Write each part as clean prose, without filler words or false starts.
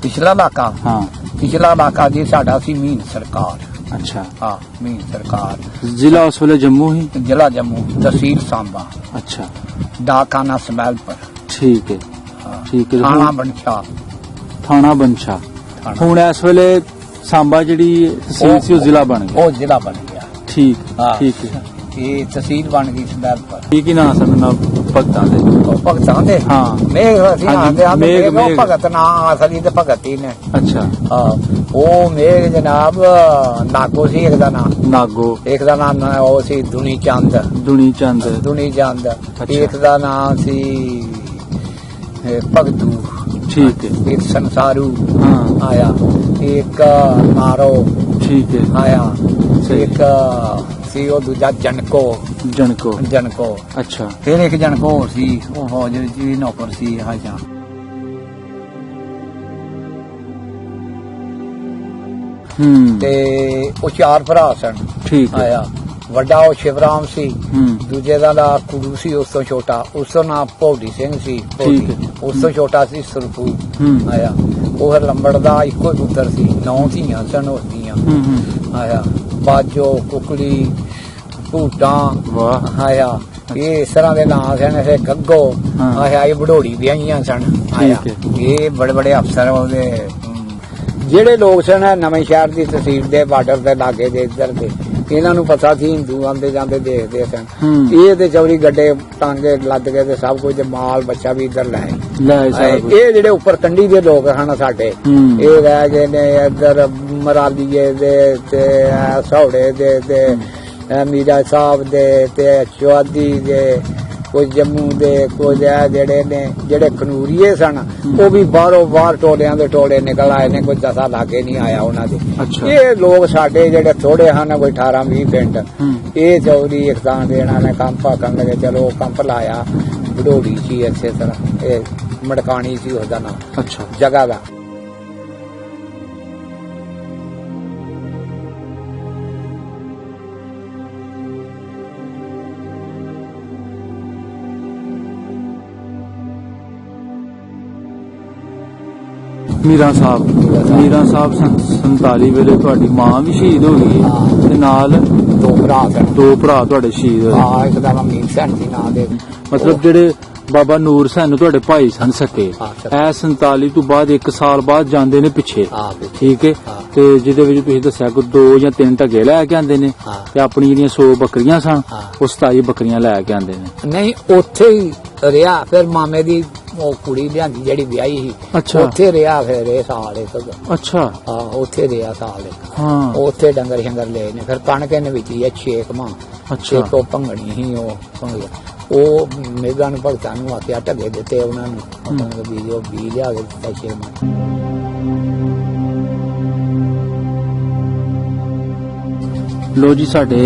पिछला इलाका हाँ पिछला इलाका जी साडा सी मीन सरकार। अच्छा हाँ मीन सरकार। जिला उस वेले जम्मू ही? जिला जम्मू, तहसील सांबा, अच्छा डाकखाना समैलपुर। ठीक है ठीक है। थाना बनशा। थाना बनशा हुण इस वेले सांबा जिहड़ी तहसील सी जिला बन गया? वो जिला बन गया। ठीक हाँ। ठीक है। ये तहसील बन गई समैलपुर। की नाम सन भगतां दे? भगतां दे? हाँ मेघ असीं आखदे आं मेघ मेघ भगत ना असली ते भगत ही ने। अच्छा हाँ वो मेघ जनाब नागो सी एक दा नाम। नागो। एक दा नाम वो सी दुनी चंद। दुनी चंद। दुनी चंद। अच्छा। एक दा नाम सी भगतू। ठीक है। एक संसारू हाँ आया, एक नारो ठीक है आया, सही। एक सी वो दूजा जनको। जनको। जनको अच्छा फिर एक जनको होर सी वो फौज विच भी नौकर सी। हाजा ते वो चार भरा सन। ठीक है। आया ਵੱਡਾ ਉਹ ਸ਼ਿਵਰਾਮ ਸੀ, ਦੂਜੇ ਦਾ ਨਾਂ ਕੁੜੂ ਸੀ, ਉਸ ਤੋਂ ਛੋਟਾ ਉਸ ਦਾ ਨਾਂ ਭੌਡੀ ਸਿੰਘ ਸੀ। ਠੀਕ ਹੈ। ਉਸ ਤੋਂ ਛੋਟਾ ਸੀ ਸਰਪੂ। ਆਇਆ ਉਹ ਫਿਰ ਲੰਬੜ ਦਾ ਇੱਕੋ ਹੀ ਪੁੱਤਰ ਸੀ। 9 ਧੀਆਂ ਸਨ ਉਸਦੀਆਂ। ਆਇਆ ਬਾਜੋ, ਕੁਕਲੀ, ਭੂਟਾਂ। ਵਾਹ। ਆਇਆ ਇਹ ਇਸ ਤਰ੍ਹਾਂ ਦੇ ਨਾਂ ਸਨ। ਫਿਰ ਗੱਗੋ। ਆਇਆ ਇਹ ਬੜੋੜੀ ਵਿਆਹੀਆਂ ਸਨ। ਆਇਆ ਇਹ ਬੜੇ ਬੜੇ ਅਫਸਰ ਉਹਦੇ ਜਿਹੜੇ ਲੋਕ ਸਨ ਨਵੇਂ ਸ਼ਹਿਰ ਦੀ ਤਹਿਸੀਲ ਦੇ ਬਾਰਡਰ ਦੇ ਲਾਗੇ ਦੇ ਇੱਧਰ ਦੇ। ਇਹਨਾਂ ਨੂੰ ਪਤਾ ਸੀ ਹਿੰਦੂ ਆਂਦੇ ਜਾਂਦੇ ਦੇਖਦੇ ਸਨ। ਇਹ ਤੇ ਚੌਰੀ ਗੱਡੇ ਟਾਂਗੇ ਲੱਦ ਕੇ ਤੇ ਸਭ ਕੁਝ ਮਾਲ ਬੱਚਾ ਵੀ ਇੱਧਰ ਲੈ ਇਹ ਜਿਹੜੇ ਉੱਪਰ ਕੰਢੀ ਦੇ ਲੋਕ ਹਨ ਸਾਡੇ ਇਹ ਰਹਿ ਗਏ ਨੇ ਇੱਧਰ ਮਰਾਲੀਏ ਦੇ ਤੇ ਸੌੜੇ ਦੇ ਤੇ ਮੀਰਾ ਸਾਹਿਬ ਦੇ ਤੇ ਚੌਧਰੀ ਦੇ ਕੁਝ ਜੰਮੂ ਦੇ ਕੁਝ ਜਿਹੜੇ ਨੇ ਜਿਹੜੇ ਖਨੂਰੀਏ ਸਨ ਉਹ ਵੀ ਬਾਹਰੋਂ ਬਾਹਰ ਟੋਲਿਆਂ ਦੇ ਟੋਲੇ ਨਿਕਲ ਆਏ ਨੇ। ਕੋਈ ਦਸਾ ਲਾਗੇ ਨਹੀਂ ਆਇਆ ਉਹਨਾਂ ਦੇ। ਇਹ ਲੋਕ ਸਾਡੇ ਜਿਹੜੇ ਥੋੜੇ ਹਨ ਕੋਈ 18-20 ਪਿੰਡ ਇਹ ਚੌਧਰੀ ਇਕਦਾਨ ਦੇ ਇਹਨਾਂ ਨੇ ਕੰਪ ਕਰਨ ਲੱਗੇ। ਚਲੋ ਕੰਪ ਲਾਇਆ ਬੜੋੜੀ ਸੀ ਇਸੇ ਤਰ੍ਹਾਂ ਇਹ ਮੜਕਾਣੀ ਸੀ ਉਹਦਾ ਨਾਮ। ਅੱਛਾ ਜਗ੍ਹਾ ਦਾ। ਮੀਰਾ ਸਾਹਿਬ 47 ਵੇਲੇ ਤੁਹਾਡੀ ਮਾਂ ਵੀ ਸ਼ਹੀਦ ਹੋ ਗਈ ਤੇ ਨਾਲ ਦੋ ਭਰਾ ਤੁਹਾਡੇ ਸ਼ਹੀਦ ਹੋਏ। ਹਾਂ ਇੱਕ ਦਾ ਨਾਮ ਮੀਰ ਸੈਨ ਸੀ ਨਾਂ ਦੇ। ਮਤਲਬ ਜਿਹੜੇ ਬਾਬਾ ਨੂਰ ਸੈਨ ਤੁਹਾਡੇ ਭਾਈ ਸਨ ਸਕੇ ਇਹ 47 ਤੋਂ ਬਾਅਦ 1 ਸਾਲ ਬਾਅਦ ਜਾਂਦੇ ਨੇ ਪਿੱਛੇ। ਠੀਕ ਹੈ। ਤੇ ਜਿਹਦੇ ਵਿੱਚ ਤੁਸੀਂ ਦੱਸਿਆ ਕਿ 2 ਜਾਂ 3 ਢੱਗੇ ਲੈ ਕੇ ਆਂਦੇ ਨੇ ਤੇ ਆਪਣੀ ਜਿਹੜੀਆਂ 100 ਬੱਕਰੀਆਂ ਸਨ ਉਹ 27 ਬੱਕਰੀਆਂ ਲੈ ਕੇ ਆਂਦੇ ਨੇ। ਨਹੀਂ ਉੱਥੇ ਹੀ ਰਿਹਾ। ਫਿਰ ਮਾਮੇ ਦੀ ਉਹ ਕੁੜੀ ਲਿਆਂਦੀ ਜਿਹੜੀ ਵਿਆਹੀ ਸੀ। ਅੱਛਾ ਉੱਥੇ ਰਿਹਾ ਫਿਰ ਇਹ ਸਾਲ ਇੱਕ। ਅੱਛਾ ਹਾਂ ਉੱਥੇ ਰਿਹਾ ਸਾਲ ਇੱਕ। ਹਾਂ ਉੱਥੇ ਡੰਗਰ ਸ਼ੰਗਰ ਲਏ ਨੇ। ਫਿਰ ਕਣਕ ਇਹਨੇ ਵਿੱਚ ਹੀ 6 ਮਾਂ। ਅੱਛਾ ਇੱਕ ਉਹ ਭੰਗਣੀ ਸੀ ਉਹ ਭੰਗਿਆ ਉਹ ਮੇਘਾਂ ਨੂੰ ਭਗਤਾਂ ਨੂੰ ਆਖਿਆ ਢੱਗੇ ਦਿੱਤੇ ਉਹਨਾਂ ਨੂੰ ਬੀਜ ਉਹ ਬੀਜ ਲਿਆ ਕੇ ਦਿੱਤਾ 6 ਮਾਂ। ਲੋ ਜੀ ਸਾਡੇ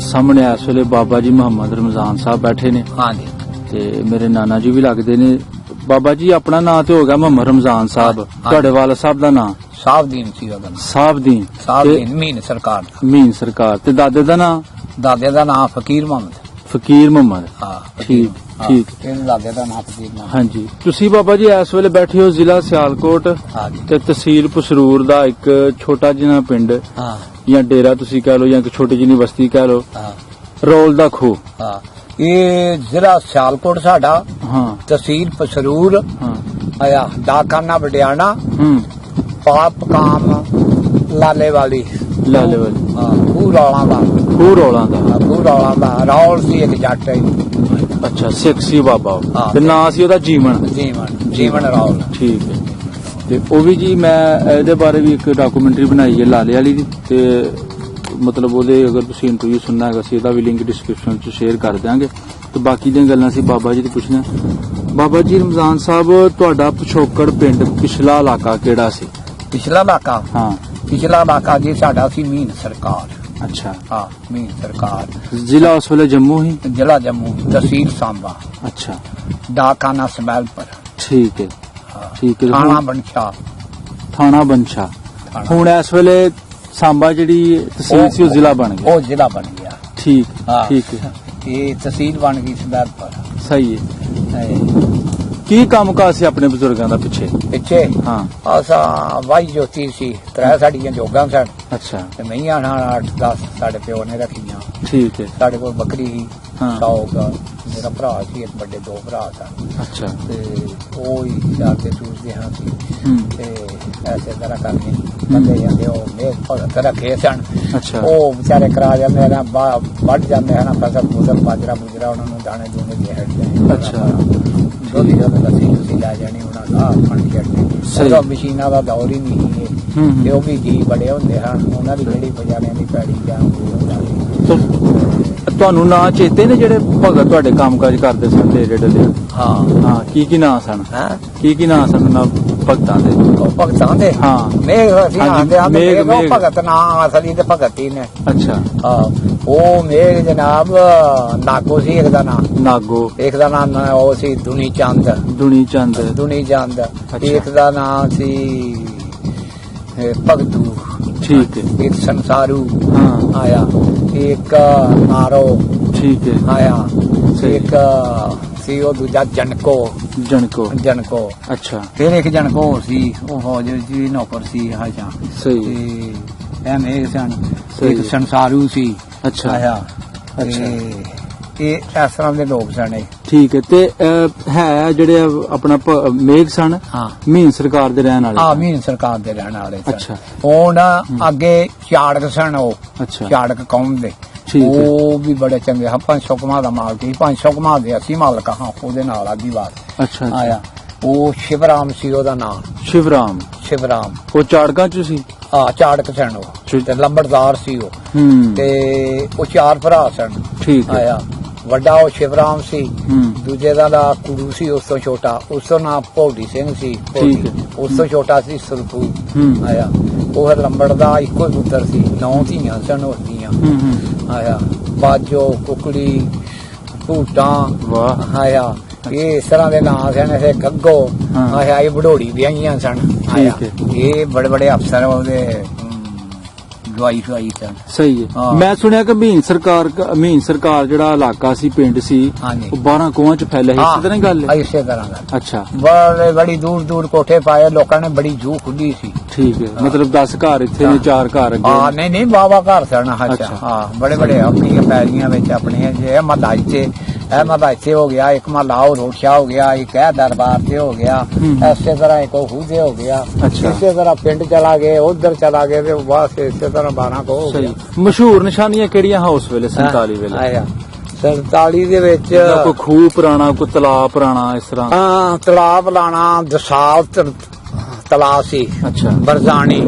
ਸਾਹਮਣੇ ਇਸ ਵੇਲੇ ਬਾਬਾ ਜੀ ਮੁਹੰਮਦ ਰਮਜ਼ਾਨ ਸਾਹਿਬ ਬੈਠੇ ਨੇ। ਹਾਂਜੀ ਤੇ ਮੇਰੇ ਨਾਨਾ ਜੀ ਵੀ ਲੱਗਦੇ ਨੇ। ਬਾਬਾ ਜੀ ਆਪਣਾ ਨਾਂ ਤੇ ਹੋ ਗਿਆ ਮੁਹੰਮਦ ਰਮਜ਼ਾਨ ਸਾਹਿਬ। ਤੁਹਾਡੇ ਵਾਲਾ ਸਾਹਿਬ ਦਾ ਨਾਂ ਸਾਹਿਬਦੀਨ ਸੀ। ਸਾਹਿਬਦੀਨ ਮੀਨ ਸਰਕਾਰ। ਮੀਨ ਸਰਕਾਰ। ਤੇ ਦਾਦੇ ਦਾ ਨਾਂ? ਦਾਦੇ ਦਾ ਨਾਂ ਫਕੀਰ ਮੁਹੰਮਦ। ਹਾਂ ਠੀਕ ਠੀਕ। ਦਾਦੇ ਦਾ ਨਾਂ ਫਕੀਰ ਮੁਹੰਮਦ। ਹਾਂਜੀ ਤੁਸੀਂ ਬਾਬਾ ਜੀ ਇਸ ਵੇਲੇ ਬੈਠੇ ਹੋ ਜ਼ਿਲ੍ਹਾ ਸਿਆਲਕੋਟ ਤੇ ਤਹਿਸੀਲ ਪਸਰੂਰ ਦਾ ਇੱਕ ਛੋਟਾ ਜਿਹਾ ਪਿੰਡ ਜਾਂ ਡੇਰਾ ਤੁਸੀਂ ਕਹਿ ਲਓ ਜਾਂ ਇੱਕ ਛੋਟੀ ਜਿਹੀ ਬਸਤੀ ਕਹਿ ਲਓ ਰੌਲ ਦਾ ਖੂਹ। ਇਹ ਜ਼ਿਲ੍ਹਾ ਸਿਆਲਕੋਟ ਸਾਡਾ। ਹਾਂ ਤਹਿਸੀਲ ਪਸਰੂਰ। ਹਾਂ ਆਇਆ ਡਾਕਖਾਨਾ ਪਟਿਆਲਾ। ਪਾਪ ਕਾਮ ਲਾਲੇ ਵਾਲੀ। ਹਾਂ ਖੂਹ ਰੌਲਾਂ ਦਾ ਰੌਲ ਸੀ ਇੱਕ ਜੱਟ। ਅੱਛਾ ਸਿੱਖ ਸੀ ਬਾਬਾ ਤੇ ਨਾਂ ਸੀ ਉਹਦਾ ਜੀਵਨ ਰੌਲ। ਠੀਕ ਹੈ। ਤੇ ਉਹ ਵੀ ਜੀ ਮੈਂ ਇਹਦੇ ਬਾਰੇ ਵੀ ਇੱਕ ਡਾਕੂਮੈਂਟਰੀ ਬਣਾਈ ਹੈ ਲਾਲੇ ਵਾਲੀ ਦੀ ਤੇ ਮਤਲਬ ਉਹਦੇ ਅਗਰ ਤੁਸੀਂ ਇੰਟਰਵਿਊ ਸੁਣਨਾ ਹੈਗਾ ਸੀ ਇਹਦਾ ਵੀ ਲਿੰਕ ਡਿਸਕ੍ਰਿਪਸ਼ਨ 'ਚ ਸ਼ੇਅਰ ਕਰ ਦਿਆਂਗੇ। ਤੇ ਬਾਕੀ ਦੀਆਂ ਗੱਲਾਂ ਸੀ ਬਾਬਾ ਜੀ ਤੋਂ ਪੁੱਛਣਾ। ਬਾਬਾ ਜੀ ਰਮਜ਼ਾਨ ਸਾਹਿਬ ਤੁਹਾਡਾ ਪਿਛੋਕੜ ਪਿੰਡ ਪਿਛਲਾ ਇਲਾਕਾ ਕਿਹੜਾ ਸੀ? ਪਿਛਲਾ ਇਲਾਕਾ? ਹਾਂ ਪਿਛਲਾ ਇਲਾਕਾ ਜੀ ਸਾਡਾ ਸੀ ਮੀਨ ਸਰਕਾਰ। ਅੱਛਾ ਹਾਂ ਮੀਨ ਸਰਕਾਰ। ਜ਼ਿਲ੍ਹਾ ਉਸ ਵੇਲੇ ਜੰਮੂ ਹੀ? ਜ਼ਿਲ੍ਹਾ ਜੰਮੂ, ਤਹਿਸੀਲ सांबा। ਅੱਛਾ ਡਾਕਖਾਨਾ ਸਮੈਲਪੁਰ। ਠੀਕ ਹੈ ਠੀਕ ਹੈ। ਥਾਣਾ ਬੰਸ਼ਾ। ਹੁਣ ਇਸ ਵੇਲੇ सांबा ਜਿਹੜੀ ਤਹਿਸੀਲ ਸੀ ਉਹ ਜ਼ਿਲ੍ਹਾ ਬਣ ਗਿਆ? ਉਹ ਜ਼ਿਲ੍ਹਾ ਬਣ ਗਿਆ। ਠੀਕ ਠੀਕ ਹੈ। ਇਹ ਤਹਿਸੀਲ ਬਣ ਗਈ ਸਮੈਲਪੁਰ। ਸਹੀ ਹੈ। ਕੀ ਕੰਮਕਾਜ ਸੀ ਆਪਣੇ ਬਜ਼ੁਰਗਾਂ ਦਾ ਪਿੱਛੇ ਹਾਂ ਅਸਾਂ ਵਾਈ ਜੋਤੀ ਸੀ 3 ਸਾਡੀਆਂ ਜੋਗਾਂ ਸਨ ਅੱਛਾ ਤੇ ਮਈਆਂ ਨਾਲ 8-10 ਸਾਡੇ ਪਿਓ ਨੇ ਰੱਖੀਆਂ। ਠੀਕ ਹੈ ਸਾਡੇ ਕੋਲ ਬੱਕਰੀ ਸੀ ਹਾਂ। 100 ਦਾ ਮੇਰਾ ਭਰਾ ਸੀ, ਇੱਕ ਵੱਡੇ 2 ਭਰਾ ਸਨ ਅੱਛਾ ਤੇ ਉਹ ਹੀ ਚਾਹਤੇ ਸੂਝਦੇ ਹਾਂ ਸੀ ਹੂੰ ਤੇ ਐਸੇ ਤਰ੍ਹਾਂ ਕਰਕੇ ਬੰਦੇ ਜਾਂਦੇ ਉਹ ਮੇਰ ਭਗਤ ਰੱਖੇ ਸਨ। ਅੱਛਾ ਉਹ ਵਿਚਾਰੇ ਕਰਾ ਜਾਂਦੇ ਨਾ ਵੱਢ ਜਾਂਦੇ ਹਨ ਫਸਲ ਫੁਸਲ ਬਾਜਰਾ ਬੁਜਰਾ ਉਹਨਾਂ ਨੂੰ ਦਾਣੇ ਦੂਣੇ ਦੇ ਹਟਦੇ। ਅੱਛਾ ਦੋਦੀ ਜਦੋਂ ਲੱਸੀ ਤੁਸੀਂ ਲੈ ਜਾਣੀ ਉਹਨਾਂ ਦਾ ਫੰਡ ਸਹੀ। ਛੱਡਦੇ ਮਸ਼ੀਨਾਂ ਦਾ ਦੌਰ ਹੀ ਨਹੀਂ ਸੀ ਹੂੰ ਤੇ ਉਹ ਵੀ ਜੀ ਬੜੇ ਹੁੰਦੇ ਹਨ ਉਹਨਾਂ ਦੀ ਜਿਹੜੀ ਬਜਾਰਿਆਂ ਦੀ ਪੈੜੀ ਜਾਂ ਹੁੰਦਾ ਸੀ। ਤੁਹਾਨੂੰ ਨਾਂ ਚੇਤੇ ਨੇ ਜਿਹੜੇ ਭਗਤ ਤੁਹਾਡੇ ਕੰਮਕਾਜ ਕਰਦੇ ਸਨ ਡੇਰੇ ਡਲੇ? ਹਾਂ ਹਾਂ ਕੀ ਨਾਂ ਸਨ? ਹੈ ਕੀ ਨਾਂ ਸਨ ਉਹਨਾਂ ਭਗਤਾਂ ਦੇ? ਉਹ ਭਗਤਾਂ ਦੇ ਹਾਂ ਮੇਘ ਅਸੀਂ ਹਾਂਜੀ, ਆਂਦੇ ਆ ਮੇਘ। ਭਗਤ ਨਾਂ ਅਸਲੀ ਤੇ ਭਗਤ ਹੀ ਨੇ। ਅੱਛਾ ਹਾਂ ਉਹ ਮੇਘ ਜਨਾਬ ਨਾਗੋ ਸੀ ਇੱਕ ਦਾ ਨਾਂ, ਨਾਗੋ, ਇੱਕ ਦਾ ਨਾਂ ਉਹ ਸੀ ਦੁਨੀ ਚੰਦ, ਦੁਨੀ ਚੰਦ, ਇੱਕ ਦਾ ਨਾਂ ਸੀ ਭਗਤੂ, ਠੀਕ ਹੈ ਇੱਕ ਸੰਸਾਰੂ ਹਾਂ ਆਇਆ, ਇੱਕ ਨਾਰੋ ਠੀਕ ਹੈ ਆਇਆ, ਸਹੀ। ਇੱਕ ਸੀ ਉਹ ਦੂਜਾ ਜਣਕੋ ਜਨਕੋ ਅੱਛਾ ਫਿਰ ਇੱਕ ਜਨਕੋ ਹੋਰ ਸੀ ਉਹ ਫੌਜ ਜੀ ਨੌਕਰ ਸੀ ਹਾਜਾਂ ਸਹੀ ਤੇ ਐਵੇਂ ਸਨ। ਸਹੀ। ਇੱਕ ਸੰਸਾਰੂ ਸੀ ਅੱਛਾ ਆਇਆ ਅੱਛਾ ਇਹ ਇਸ ਤਰ੍ਹਾਂ ਦੇ ਲੋਕ ਸਨ। ਠੀਕ ਹੈ ਤੇ ਹੈ ਜਿਹੜੇ ਆਪਣਾ ਮੇਘ ਸਨ ਹਾਂ ਮੀਨ ਸਰਕਾਰ ਦੇ ਰਹਿਣ ਵਾਲੇ? ਆ ਮੀਨ ਸਰਕਾਰ ਦੇ ਰਹਿਣ ਵਾਲੇ ਸਨ। ਅੱਛਾ ਹੁਣ ਅੱਗੇ ਚਾੜਕ ਸਨ ਉਹ ਅੱਛਾ ਚਾੜਕ ਕੌਮ ਦੇ ਠੀਕ ਹੈ ਉਹ ਵੀ ਬੜੇ ਚੰਗੇ ਹਾਂ 500 ਕਮਾ ਦਾ ਮਾਲਕ ਸੀ 500 ਕਮਾ ਦੇ ਅਸੀਂ ਮਾਲਕ ਹਾਂ ਉਹਦੇ ਨਾਲ ਆਦੀ ਬਾਤ ਅੱਛਾ ਆਇਆ। ਉਹ ਸ਼ਿਵਰਾਮ ਸੀ ਉਹਦਾ ਨਾਮ ਸ਼ਿਵਰਾਮ ਸ਼ਿਵਰਾਮ ਉਹ ਚਾੜਕਾਂ ਚ ਸੀ? ਆ ਚਾੜਕ ਸਨ ਉਹ ਤੇ ਲੰਬੜਦਾਰ ਸੀ ਉਹ ਹੂੰ ਤੇ ਉਹ 4 ਭਰਾ ਸਨ ਠੀਕ ਹੈ ਆਇਆ। ਵੱਡਾ ਉਹ ਸ਼ਿਵਰਾਮ ਸੀ, ਹੂੰ ਦੂਜੇ ਦਾ ਨਾਂ ਕੁੜੂ ਸੀ, ਉਸ ਤੋਂ ਛੋਟਾ ਉਸ ਤੋਂ ਨਾਂ ਭੌਡੀ ਸਿੰਘ ਸੀ, ਠੀਕ ਹੈ। ਉਸ ਤੋਂ ਛੋਟਾ ਸੀ ਸੁਲਫੂ ਹੂੰ ਆਇਆ। ਉਹ ਲੰਬੜ ਦਾ ਇੱਕੋ ਹੀ ਪੁੱਤਰ ਸੀ, 9 ਧੀਆਂ ਸਨ ਉਹਦੀਆਂ ਹੂੰ ਆਇਆ। ਬਾਜੋ ਕੁਕੜੀ ਭੂਟਾਂ ਵਾਹ ਆਇਆ। ਇਹ ਇਸ ਤਰ੍ਹਾਂ ਦੇ ਨਾਂ ਸਨ। ਇਹ ਗੱਗੋ ਹਾਂ। ਆਇਆ। ਇਹ ਬੜੋੜੀ ਵਿਆਹੀਆਂ ਸਨ ਆਇਆ। ਠੀਕ ਹੈ। ਇਹ ਬੜੇ ਬੜੇ ਅਫਸਰ ਉਹਦੇ ਦਵਾਈ ਸਨ। ਸਹੀ ਹੈ ਹਾਂ। ਮੈਂ ਸੁਣਿਆ ਕਿ ਮੀਨ ਸਰਕਾਰ ਜਿਹੜਾ ਇਲਾਕਾ ਸੀ ਪਿੰਡ ਸੀ ਹਾਂਜੀ ਉਹ 12 ਕੋਹਾਂ ਚ ਫੈਲਿਆ ਸੀ ਇਸੇ ਤਰ੍ਹਾਂ ਹੀ ਗੱਲ ਹੈ? ਇਸੇ ਤਰ੍ਹਾਂ ਦਾ ਅੱਛਾ ਬੜੀ ਦੂਰ ਦੂਰ ਕੋਠੇ ਪਾਏ ਲੋਕਾਂ ਨੇ, ਬੜੀ ਜੂ ਖੁੱਲੀ ਸੀ। ਠੀਕ ਹੈ ਮਤਲਬ 10 ਘਰ ਇੱਥੇ ਨੇ 4 ਘਰ ਹਾਂ ਅੱਗੇ? ਨਹੀਂ ਬਾਬਾ ਘਰ ਸਨ। ਅੱਛਾ। ਅੱਛਾ ਹਾਂ ਬੜੇ ਬੜੇ ਆਪਣੀਆਂ ਪੈਲੀਆਂ ਵਿੱਚ ਆਪਣੀਆਂ ਜੇ ਮਹੱਲਾ ਇੱਥੇ ਹੋ ਗਿਆ, ਇੱਕ ਮਹੱਲਾ ਉਹ ਰੋਸ਼ਾ ਹੋ ਗਿਆ, ਇੱਕ ਇਹ ਦਰਬਾਰ ਤੇ ਹੋ ਗਿਆ, ਇਸੇ ਤਰ੍ਹਾਂ ਇੱਕ ਉਹ ਹੂਦੇ ਹੋ ਗਿਆ, ਅੱਛਾ। ਇਸੇ ਤਰ੍ਹਾਂ ਪਿੰਡ ਚਲਾ ਗਏ, ਉਧਰ ਚਲਾ ਗਏ ਤੇ ਬਸ ਇਸੇ ਤਰ੍ਹਾਂ 12 ਕੋ ਹੋ ਗਿਆ। ਸਹੀ। ਮਸ਼ਹੂਰ ਨਿਸ਼ਾਨੀਆਂ ਕਿਹੜੀਆਂ ਹਾਊਸ ਵੇਲੇ 47 ਵੇਲੇ? ਆਇਆ 47 ਦੇ ਵਿੱਚ ਕੋਈ ਖੂਹ ਪੁਰਾਣਾ, ਕੋਈ ਤਲਾਬ ਪੁਰਾਣਾ, ਇਸ ਤਰ੍ਹਾਂ? ਹਾਂ ਤਲਾਬ ਲਾਣਾ ਦਸਾਲ ਤਲਾਬ ਸੀ। ਅੱਛਾ ਬਰਜ਼ਾਨੀ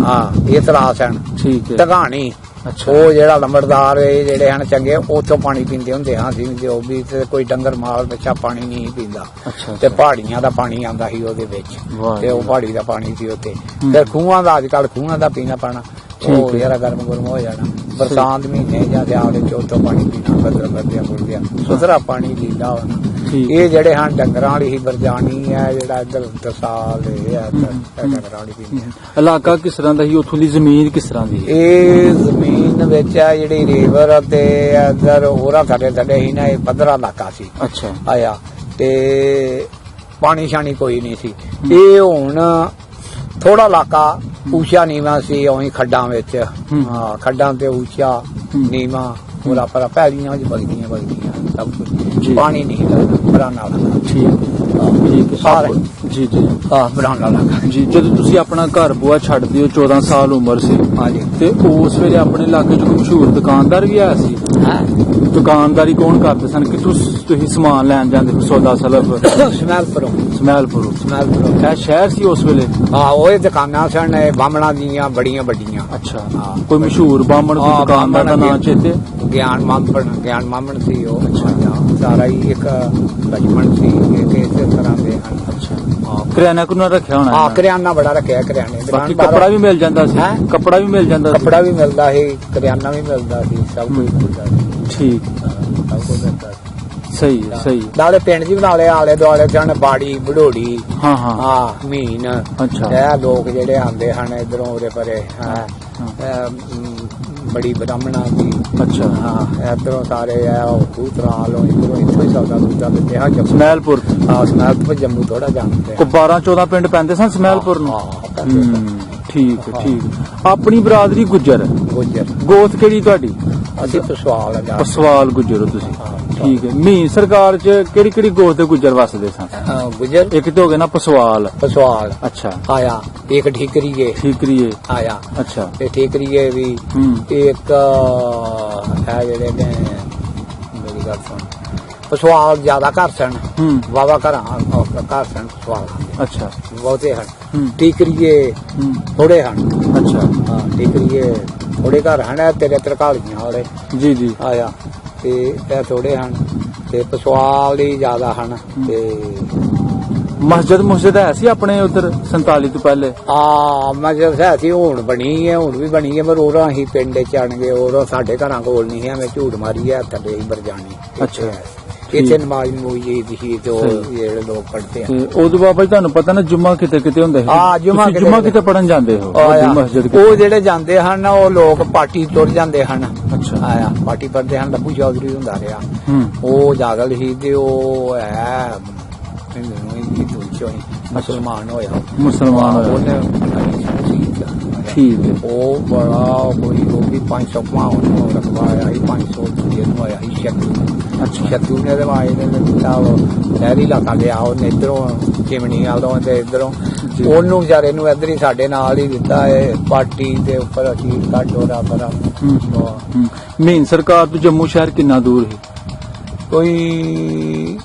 ਹਾਂ ਇਹ ਤਲਾਬ ਸਨ। ਠੀਕ ਹੈ ਟਗਾਣੀ ਅੱਛਾ ਉਹ ਜਿਹੜਾ ਲੰਬੜਦਾਰ ਜਿਹੜੇ ਹਨ ਚੰਗੇ ਉੱਥੋਂ ਪਾਣੀ ਪੀਂਦੇ ਹੁੰਦੇ ਹਾਂ ਸੀ। ਜੋ ਵੀ ਤੇ ਕੋਈ ਡੰਗਰ ਮਾਲ ਬੱਚਾ ਪਾਣੀ ਨਹੀਂ ਪੀਂਦਾ ਅੱਛਾ ਤੇ ਪਹਾੜੀਆਂ ਦਾ ਪਾਣੀ ਆਂਦਾ ਸੀ ਉਹਦੇ ਵਿੱਚ ਵਾਹ ਤੇ ਉਹ ਪਹਾੜੀ ਦਾ ਪਾਣੀ ਸੀ ਉੱਥੇ। ਫਿਰ ਖੂਹਾਂ ਦਾ ਅੱਜ ਕੱਲ ਖੂਹਾਂ ਦਾ ਪੀਣਾ ਪੈਣਾ ਉਹ ਹੈ। ਜਿਹੜਾ ਗਰਮ ਗੁਰਮ ਹੋ ਜਾਣਾ। ਬਰਸਾਤ ਮਹੀਨੇ ਜਾਂ ਸਿਆਲ ਵਿੱਚ ਉੱਥੋਂ ਪਾਣੀ ਪੀਣਾ ਬਦਲਿਆ ਸੁਥਰਾ ਪਾਣੀ ਪੀਂਦਾ ਹੋਣਾ। ਠੀਕ ਇਹ ਜਿਹੜੇ ਹਨ ਡੰਗਰਾਂ ਵਾਲੀ ਹੀ ਬਰਜਾਨੀ ਹੈ ਜਿਹੜਾ ਇੱਧਰ ਦਸਾਲ ਇਹ ਹੈ ਡੰਗਰਾਂ ਵਾਲੀ ਪੀਂਦੇ ਆ। ਇਲਾਕਾ ਕਿਸ ਤਰ੍ਹਾਂ ਦਾ ਸੀ? ਉੱਥੋਂ ਦੀ ਜ਼ਮੀਨ ਕਿਸ ਤਰ੍ਹਾਂ ਦੀ? ਇਹ ਜ਼ਮੀਨ ਵਿੱਚ ਆ ਜਿਹੜੀ ਰੇਵਰ ਤੇ ਇੱਧਰ ਹੋਰਾਂ ਥੱਲੇ ਹੀ ਨਾ ਇਹ ਪੱਧਰਾ ਇਲਾਕਾ ਸੀ ਅੱਛਾ ਆਇਆ ਤੇ ਪਾਣੀ ਸ਼ਾਣੀ ਕੋਈ ਨਹੀਂ ਸੀ। ਇਹ ਹੁਣ ਥੋੜਾ ਇਲਾਕਾ ਉੱਚਾ ਨੀਵਾਂ ਸੀ ਉਹੀ ਖੱਡਾਂ ਵਿੱਚ ਹਾਂ ਖੱਡਾਂ ਤੇ ਉੱਚਾ ਨੀਵਾਂ ਪੂਰਾ ਪਰ ਪੈਲੀਆਂ ਵਿੱਚ ਬਗਦੀਆਂ ਸਭ ਕੁਝ ਪਾਣੀ ਨਹੀਂ ਲੱਗਦਾ ਬਰਾਨਾ ਵਾਲਾ। ਠੀਕ ਸਾਰੇ ਜੀ ਬਰਾਨਾ ਵਾਲਾ ਜੀ। ਜਦੋਂ ਤੁਸੀਂ ਆਪਣਾ ਘਰ ਬੂਆ ਛੱਡਦੇ ਹੋ 14 ਸਾਲ ਉਮਰ ਸੀ ਹਾਂਜੀ ਤੇ ਉਸ ਵੇਲੇ ਆਪਣੇ ਇਲਾਕੇ 'ਚ ਕੋਈ ਮਸ਼ਹੂਰ ਦੁਕਾਨਦਾਰ ਵੀ ਆਇਆ ਸੀ? ਦੁਕਾਨਦਾਰੀ ਕੌਣ ਕਰਦੇ ਸਨ? ਕਿ ਤੁਸੀਂ ਸਮਾਨ ਲੈਣ ਜਾਂਦੇ ਹੋ ਸੌਦਾ ਸਲਫ? ਸਮੈਲਪੁਰੋਂ ਇਹ ਸ਼ਹਿਰ ਸੀ ਉਸ ਵੇਲੇ? ਹਾਂ ਉਹ ਦੁਕਾਨਾਂ ਸਨ ਬਾਹਮਣਾ ਦੀਆਂ ਬੜੀਆਂ ਵੱਡੀਆਂ। ਅੱਛਾ ਕੋਈ ਮਸ਼ਹੂਰ ਬਾਹਮਣ ਦੀ ਦੁਕਾਨਦਾਰ ਦਾ ਨਾਂ ਚੇਤੇ? ਗਿਆਨ ਮਾਮਣ ਸੀ ਉਹ। ਸਾਰਾ ਹੀ ਇੱਕ ਲక్ష్మణ ਸੀ ਇੱਕ ਇਸੇ ਤਰ੍ਹਾਂ ਦੇ ਹਨ। ਅੱਛਾ ਕਰਿਆਨਾ ਕੁਨਾ ਰੱਖਿਆ ਹੋਣਾ? ਹਾਂ ਕਰਿਆਨਾ ਬੜਾ ਰੱਖਿਆ ਕਰਿਆਨੇ। ਬਾਕੀ ਕੱਪੜਾ ਵੀ ਮਿਲ ਜਾਂਦਾ ਸੀ? ਕੱਪੜਾ ਵੀ ਮਿਲ ਜਾਂਦਾ ਸੀ? ਕੱਪੜਾ ਵੀ ਮਿਲਦਾ ਸੀ, ਕਰਿਆਨਾ ਵੀ ਮਿਲਦਾ ਸੀ, ਸਭ ਕੁਝ ਮਿਲਦਾ ਸੀ। ਠੀਕ ਸਭ ਕੁਝ ਮਿਲਦਾ ਸੀ। ਸਹੀ ਸਹੀ। ਨਾਲੇ ਪਿੰਡ ਜੀ ਬਣਾ ਲਿਆ ਆਲੇ ਦੁਆਲੇ ਸਨ ਬਾੜੀ ਬੜੋੜੀ ਹਾਂ ਮੀਨ। ਅੱਛਾ ਇਹ ਲੋਕ ਜਿਹੜੇ ਆਉਂਦੇ ਹਨ ਇਧਰੋਂ ਉਰੇ ਪਰੇ ਬੜੀ ਬ੍ਰਾਹਮਣਾ ਦੀ। ਅੱਛਾ ਹਾਂ ਇਧਰੋਂ ਸਾਰੇ ਆ ਖੂਤਰਾਲ ਇਧਰੋਂ ਇੱਥੋਂ ਹੀ ਸੌਦਾ ਸੁਦਾ ਦਿੰਦੇ ਹਾਂ ਜੰਮੂ। ਸਮੈਲਪੁਰ। ਹਾਂ ਸਮੈਲਪੁਰ ਜੰਮੂ ਥੋੜਾ ਜਾਂਦੇ ਕੋ 12-14 ਪਿੰਡ ਪੈਂਦੇ ਸਨ ਸਮੈਲਪੁਰ ਨੂੰ। ਠੀਕ ਹੈ ਠੀਕ ਹੈ। ਆਪਣੀ ਬਰਾਦਰੀ ਗੁੱਜਰ। ਗੋਤ ਕਿਹੜੀ ਤੁਹਾਡੀ? ਅਸੀਂ ਪਸਵਾਲ ਆ ਪਸਵਾਲ ਗੁੱਜਰ ਹੋ ਤੁਸੀਂ। ਠੀਕ ਹੈ। ਮੀਨ ਸਰਕਾਰ ਚ ਕਿਹੜੀ ਕਿਹੜੀ ਗੋਤ ਦੇ ਗੁੱਜਰ ਵਸਦੇ ਸਨ? ਗੁੱਜਰ ਇੱਕ ਤੇ ਹੋ ਗਿਆ ਨਾ ਪਸਵਾਲ। ਅੱਛਾ ਆਇਆ ਇੱਕ ਠੀਕਰੀਏ। ਠੀਕਰੀਏ ਆਇਆ। ਅੱਛਾ ਤੇ ਠੀਕਰੀਏ ਵੀ ਇੱਕ ਹੈ ਜਿਹੜੇ ਨੇ ਮੇਰੀ ਗੱਲ ਸੁਣ ਪਸਵਾਲ ਜ਼ਿਆਦਾ ਘਰ ਸਨ ਵਾਵਾ ਘਰ ਸਨ ਪਸਵਾਲ। ਅੱਛਾ ਬਹੁਤੇ ਹਨ। ਠੀਕਰੀਏ ਥੋੜੇ ਹਨ। ਅੱਛਾ ਹਾਂ ਠੀਕਰੀਏ ਥੋੜੇ ਘਰ ਹਨ ਤੇਰੇ ਤਰਕਾਲੀਆਂ ਵਾਲੇ। ਜੀ ਜੀ ਆਇਆ ਤੇ ਇਹ ਥੋੜੇ ਹਨ ਤੇ ਪਸਵਾਲ ਹੀ ਜ਼ਿਆਦਾ ਹਨ। ਤੇ ਮਸਜਿਦ ਹੈ ਸੀ ਆਪਣੇ ਉਧਰ 47 ਤੋਂ ਪਹਿਲੇ? ਮਸਜਿਦ ਹੈ ਸੀ ਹੁਣ ਬਣੀ ਹੈ ਹੁਣ ਵੀ ਬਣੀ ਹੈ ਪਰ ਉਹ ਅਸੀਂ ਪਿੰਡ ਚ ਆਣਗੇ ਉਹ ਸਾਡੇ ਘਰਾਂ ਕੋਲ ਨਹੀਂ ਹੈ। ਐਵੇਂ ਝੂਠ ਮਾਰੀ ਹੈ ਥੱਲੇ ਹੀ ਬਰਜਾਣੀ। ਅੱਛਾ ਇੱਥੇ ਨਮਾਜ਼ ਮੂਜੀ ਦੀ ਸੀ ਤੇ ਜਿਹੜੇ ਲੋਕ ਪੜ੍ਹਦੇ ਆ। ਉਦੋਂ ਬਾਬਾ ਜੀ ਤੁਹਾਨੂੰ ਪਤਾ ਨਾ ਜੁਮਾ ਕਿਤੇ ਕਿਤੇ ਹੁੰਦਾ ਹੈ। ਜੁਮਾ ਕਿਤੇ ਪੜਨ ਜਾਂਦੇ ਹੋ ਮਸਜਿਦ? ਉਹ ਜਿਹੜੇ ਜਾਂਦੇ ਹਨ ਉਹ ਲੋਕ ਪਾਰਟੀ ਤੁਰ ਜਾਂਦੇ ਹਨ। ਅੱਛਾ ਆਇਆ ਪਾਰਟੀ ਪੜਦੇ ਹਨ। ਲੱਭੂ ਚੌਧਰੀ ਹੁੰਦਾ ਰਿਹਾ ਉਹ ਜਾਗਲ ਸੀ ਤੇ ਉਹ ਹੈ ਮੁਸਲਮਾਨ ਹੋਇਆ। ਉਹਨੇ ਠੀਕ ਹੈ। ਉਹ ਬੜਾ ਕੋਈ ਉਹ ਵੀ 500 ਪਾਉਣ ਰਕਬਾ ਆਇਆ ਸੀ 500 ਨੂੰ ਆਇਆ ਸੀ ਸ਼ੱਤੂ। ਅੱਛਾ ਸ਼ੱਤੂ ਨੇ ਦਵਾਈ ਨੇ ਦਿੱਤਾ ਉਹ ਸ਼ਹਿਰੀ ਇਲਾਕਾ ਲਿਆ ਉਹਨੇ ਇੱਧਰੋਂ ਚਿਮਨੀ ਵਾਲੋਂ ਤੇ ਇੱਧਰੋਂ ਉਹਨੂੰ ਵਿਚਾਰੇ ਨੂੰ ਇੱਧਰ ਹੀ ਸਾਡੇ ਨਾਲ ਹੀ ਦਿੱਤਾ ਇਹ ਪਾਰਟੀ ਦੇ ਉੱਪਰ ਅਖੀਰ ਕੱਢ ਹੋਰਾ ਬਰਾ। ਮੀਨ ਸਰਕਾਰ ਤੋਂ ਜੰਮੂ ਸ਼ਹਿਰ ਕਿੰਨਾ ਦੂਰ ਹੈ? ਕੋਈ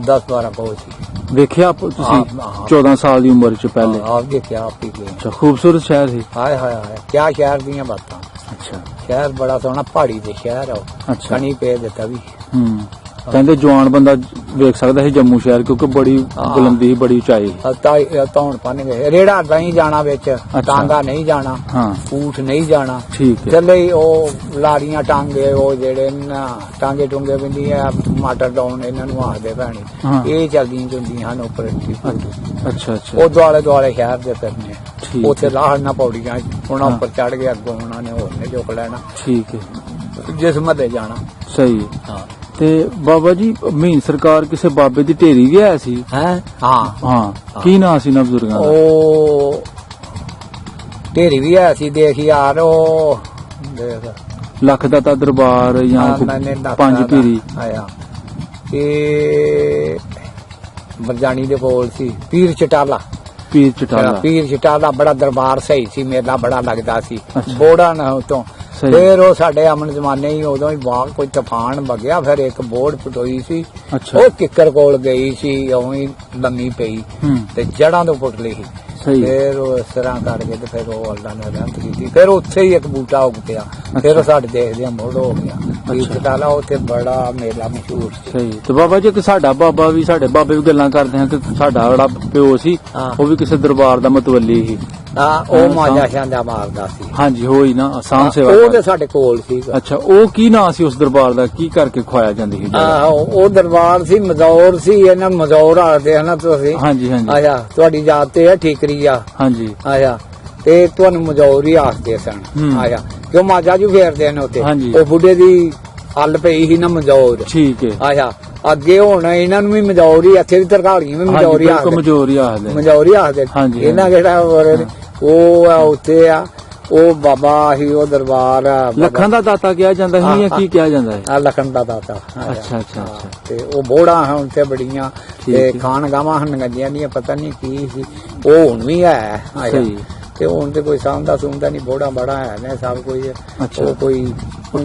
10-12 ਕੋਲ ਸੀ। ਵੇਖਿਆ ਤੁਸੀਂ 14 ਸਾਲ ਦੀ ਉਮਰ ਚ ਪਹਿਲੇ? ਆਪ ਦੇਖਿਆ ਆਪ ਹੀ ਗਏ। ਅੱਛਾ ਖੂਬਸੂਰਤ ਸ਼ਹਿਰ ਹੈ। ਹਾਏ ਹਾਏ ਹਾਏ ਕਿਆ ਸ਼ਹਿਰ ਦੀਆਂ ਬਾਤਾਂ। ਅੱਛਾ ਸ਼ਹਿਰ ਬੜਾ ਸੋਹਣਾ ਪਹਾੜੀ ਦੇ ਸ਼ਹਿਰ ਆ। ਅੱਛਾ ਕਣੀ ਪੇ ਦਿੱਤਾ ਵੀ। ਕਹਿੰਦੇ ਜਵਾਨ ਬੰਦਾ ਵੇਖ ਸਕਦਾ ਸੀ ਜੰਮੂ ਸ਼ਹਿਰ ਕਿਉਂਕਿ ਬੜੀ ਬੁਲੰਦੀ ਸੀ ਬੜੀ ਉਚਾਈ। ਧੌਣ ਪੰਨ ਗਏ ਰੇੜਾ ਨਹੀਂ ਜਾਣਾ ਵਿੱਚ ਟਾਂਗਾ ਨਹੀਂ ਜਾਣਾ ਊਠ ਨਹੀਂ ਜਾਣਾ। ਠੀਕ ਹੈ। ਚੱਲੇ ਉਹ ਲਾਰੀਆਂ ਟਾਂਗੇ ਉਹ ਜਿਹੜੇ ਨਾ ਟਾਂਗੇ ਟੁੰਗੇ ਪੈਂਦੀ ਆ ਮਾਟਰ ਡਾਉਨ ਇਹਨਾਂ ਨੂੰ ਆਖਦੇ ਭੈਣੀ ਇਹ ਚੱਲਦੀਆਂ ਹੁੰਦੀਆਂ ਹਨ ਉੱਪਰ। ਅੱਛਾ ਅੱਛਾ। ਉਹ ਦੁਆਲੇ ਦੁਆਲੇ ਸ਼ਹਿਰ ਦੇ ਫਿਰਨੇ ਉੱਥੇ ਲਾਹੜ ਨਾ ਪੌੜੀਆਂ ਉਹਨਾਂ ਉੱਪਰ ਚੜ ਕੇ ਅੱਗੋਂ ਉਹਨਾਂ ਨੇ ਹੋਰ ਨੇ ਚੁੱਕ ਲੈਣਾ। ਠੀਕ ਹੈ। ਜਿਸ ਮੱਦੇ ਜਾਣਾ। ਸਹੀ ਹੈ। ਤੇ ਬਾਬਾ ਜੀ ਮੀਨ ਸਰਕਾਰ ਕਿਸੇ ਬਾਬੇ ਦੀ ਢੇਰੀ ਵੀ ਆਇਆ ਸੀ? ਹਾਂ ਕੀ ਨਾਂ ਸੀ ਨਾ ਬਜ਼ੁਰਗਾਂ ਦਾ? ਉਹ ਢੇਰੀ ਵੀ ਆਇਆ ਸੀ ਦੇਖ ਯਾਰ ਉਹ ਲੱਖ ਦਾਤਾ ਦਰਬਾਰ ਜਾਂ ਪੰਜ ਪੀਰੀ ਆਇਆ ਤੇ ਬਰਜਾਣੀ ਦੇ ਕੋਲ ਸੀ ਪੀਰ ਚਟਾਲਾ। ਪੀਰ ਚਟਾਲਾ ਬੜਾ ਦਰਬਾਰ ਸਹੀ ਸੀ ਮੇਲਾ ਬੜਾ ਲੱਗਦਾ ਸੀ ਬੋੜਾ ਨਾ ਉਤੋਂ। ਫਿਰ ਉਹ ਸਾਡੇ ਅਮਨ ਜ਼ਮਾਨੇ ਹੀ ਉਦੋਂ ਹੀ ਬਾਗ ਕੋਈ ਤੂਫਾਨ ਵਗਿਆ ਫਿਰ ਇੱਕ ਬੋਰਡ ਪਟੋਈ ਸੀ ਉਹ ਕਿੱਕਰ ਕੋਲ ਗਈ ਸੀ ਉਵੇਂ ਲੰਮੀ ਪਈ ਤੇ ਜੜਾਂ ਤੋਂ ਪੁੱਟ ਲਈ। ਫਿਰ ਉਹ ਇਸ ਤਰ੍ਹਾਂ ਕਰਕੇ ਤੇ ਫਿਰ ਉਹ ਅੱਲਾ ਨੇ ਰਹਿਮਤ ਕੀਤੀ ਫਿਰ ਉੱਥੇ ਹੀ ਇੱਕ ਬੂਟਾ ਉੱਗ ਪਿਆ ਫਿਰ ਸਾਡੇ ਦੇਖਦੇ ਮੁੜ ਹੋ ਗਿਆ ਪੀਰ ਚਟਾਲਾ। ਉੱਥੇ ਬੜਾ ਮੇਲਾ ਮਸ਼ਹੂਰ ਸੀ। ਤੇ ਬਾਬਾ ਜੀ ਸਾਡਾ ਬਾਬਾ ਵੀ ਸਾਡੇ ਬਾਬੇ ਵੀ ਗੱਲਾਂ ਕਰਦੇ ਹਨ ਕਿ ਸਾਡਾ ਜਿਹੜਾ ਪਿਓ ਸੀ ਉਹ ਵੀ ਕਿਸੇ ਦਰਬਾਰ ਦਾ ਮਤਵੱਲੀ ਸੀ। ਉਹ ਮਾਜਾ ਸ਼ਾਂਦਾ ਮਾਰਦਾ ਸੀ। ਹਾਂਜੀ ਹੋਈ ਨਾ ਆਸਾਨ ਸੇਵਾ ਉਹ ਤੇ ਸਾਡੇ ਕੋਲ ਸੀ। ਅੱਛਾ ਉਹ ਕੀ ਨਾਂ ਸੀ ਉਸ ਦਰਬਾਰ ਦਾ ਕੀ ਕਰਕੇ ਖਵਾਇਆ ਜਾਂਦੀ ਸੀ? ਉਹ ਦਰਬਾਰ ਸੀ ਮਜ਼ੌਰ ਸੀ ਇਹਨਾਂ ਮਜ਼ੌਰ ਆਖਦੇ ਹਨ ਤੁਸੀਂ? ਹਾਂਜੀ ਹਾਂਜੀ। ਆਇਆ ਤੁਹਾਡੀ ਯਾਦ ਤੇ ਹੈ ਠੀਕਰੀ ਆ। ਹਾਂਜੀ ਆਇਆ ਤੇ ਤੁਹਾਨੂੰ ਮਜ਼ੌਰ ਹੀ ਆਖਦੇ ਸਨ। ਆਇਆ ਕਿਉਂ ਮਾਜਾ ਜੀ ਫੇਰਦੇ ਨੇ ਉੱਥੇ ਉਹ ਬੁੱਢੇ ਦੀ ਹੱਲ ਪਈ ਸੀ ਨਾ ਮਜ਼ੌਰ। ਠੀਕ ਹੈ। ਆਇਆ ਅੱਗੇ ਹੁਣ ਇਹਨਾਂ ਨੂੰ ਵੀ ਮਜ਼ੌਰ ਹੀ ਇੱਥੇ ਵੀ ਤਰਕਾਲੀਆਂ ਵੀ ਮਜ਼ੌਰ ਹੀ ਆਖਦੇ ਇਹਨਾਂ ਕਿਹੜਾ ਉਹ ਆ ਉੱਥੇ ਆ ਉਹ ਬਾਬਾ ਹੀ ਉਹ ਦਰਬਾਰ ਲੱਖਾਂ ਦਾ ਦਾਤਾ ਕਿਹਾ ਜਾਂਦਾ ਹੈ ਜਾਂ ਕੀ ਕਿਹਾ ਜਾਂਦਾ ਹੈ? ਲੱਖਾਂ ਦਾ ਦਾਤਾ। ਅੱਛਾ ਅੱਛਾ। ਤੇ ਉਹ ਬੋੜਾ ਹੁਣ ਤੇ ਬੜੀਆਂ ਤੇ ਖਾਨ ਗਾਵਾਂ ਹਨ ਗੰਜਿਆਂ ਦੀਆਂ ਪਤਾ ਨਹੀਂ ਕੀ ਸੀ ਉਹ ਹੁਣ ਵੀ ਹੈ। ਤੇ ਹੁਣ ਤੇ ਕੋਈ ਸਾਂਦਾ ਸੁਣਦਾ ਨਹੀਂ ਬੋੜਾ ਬੜਾ ਹੈ ਨੇ ਸਭ ਕੁਝ ਉਹ ਕੋਈ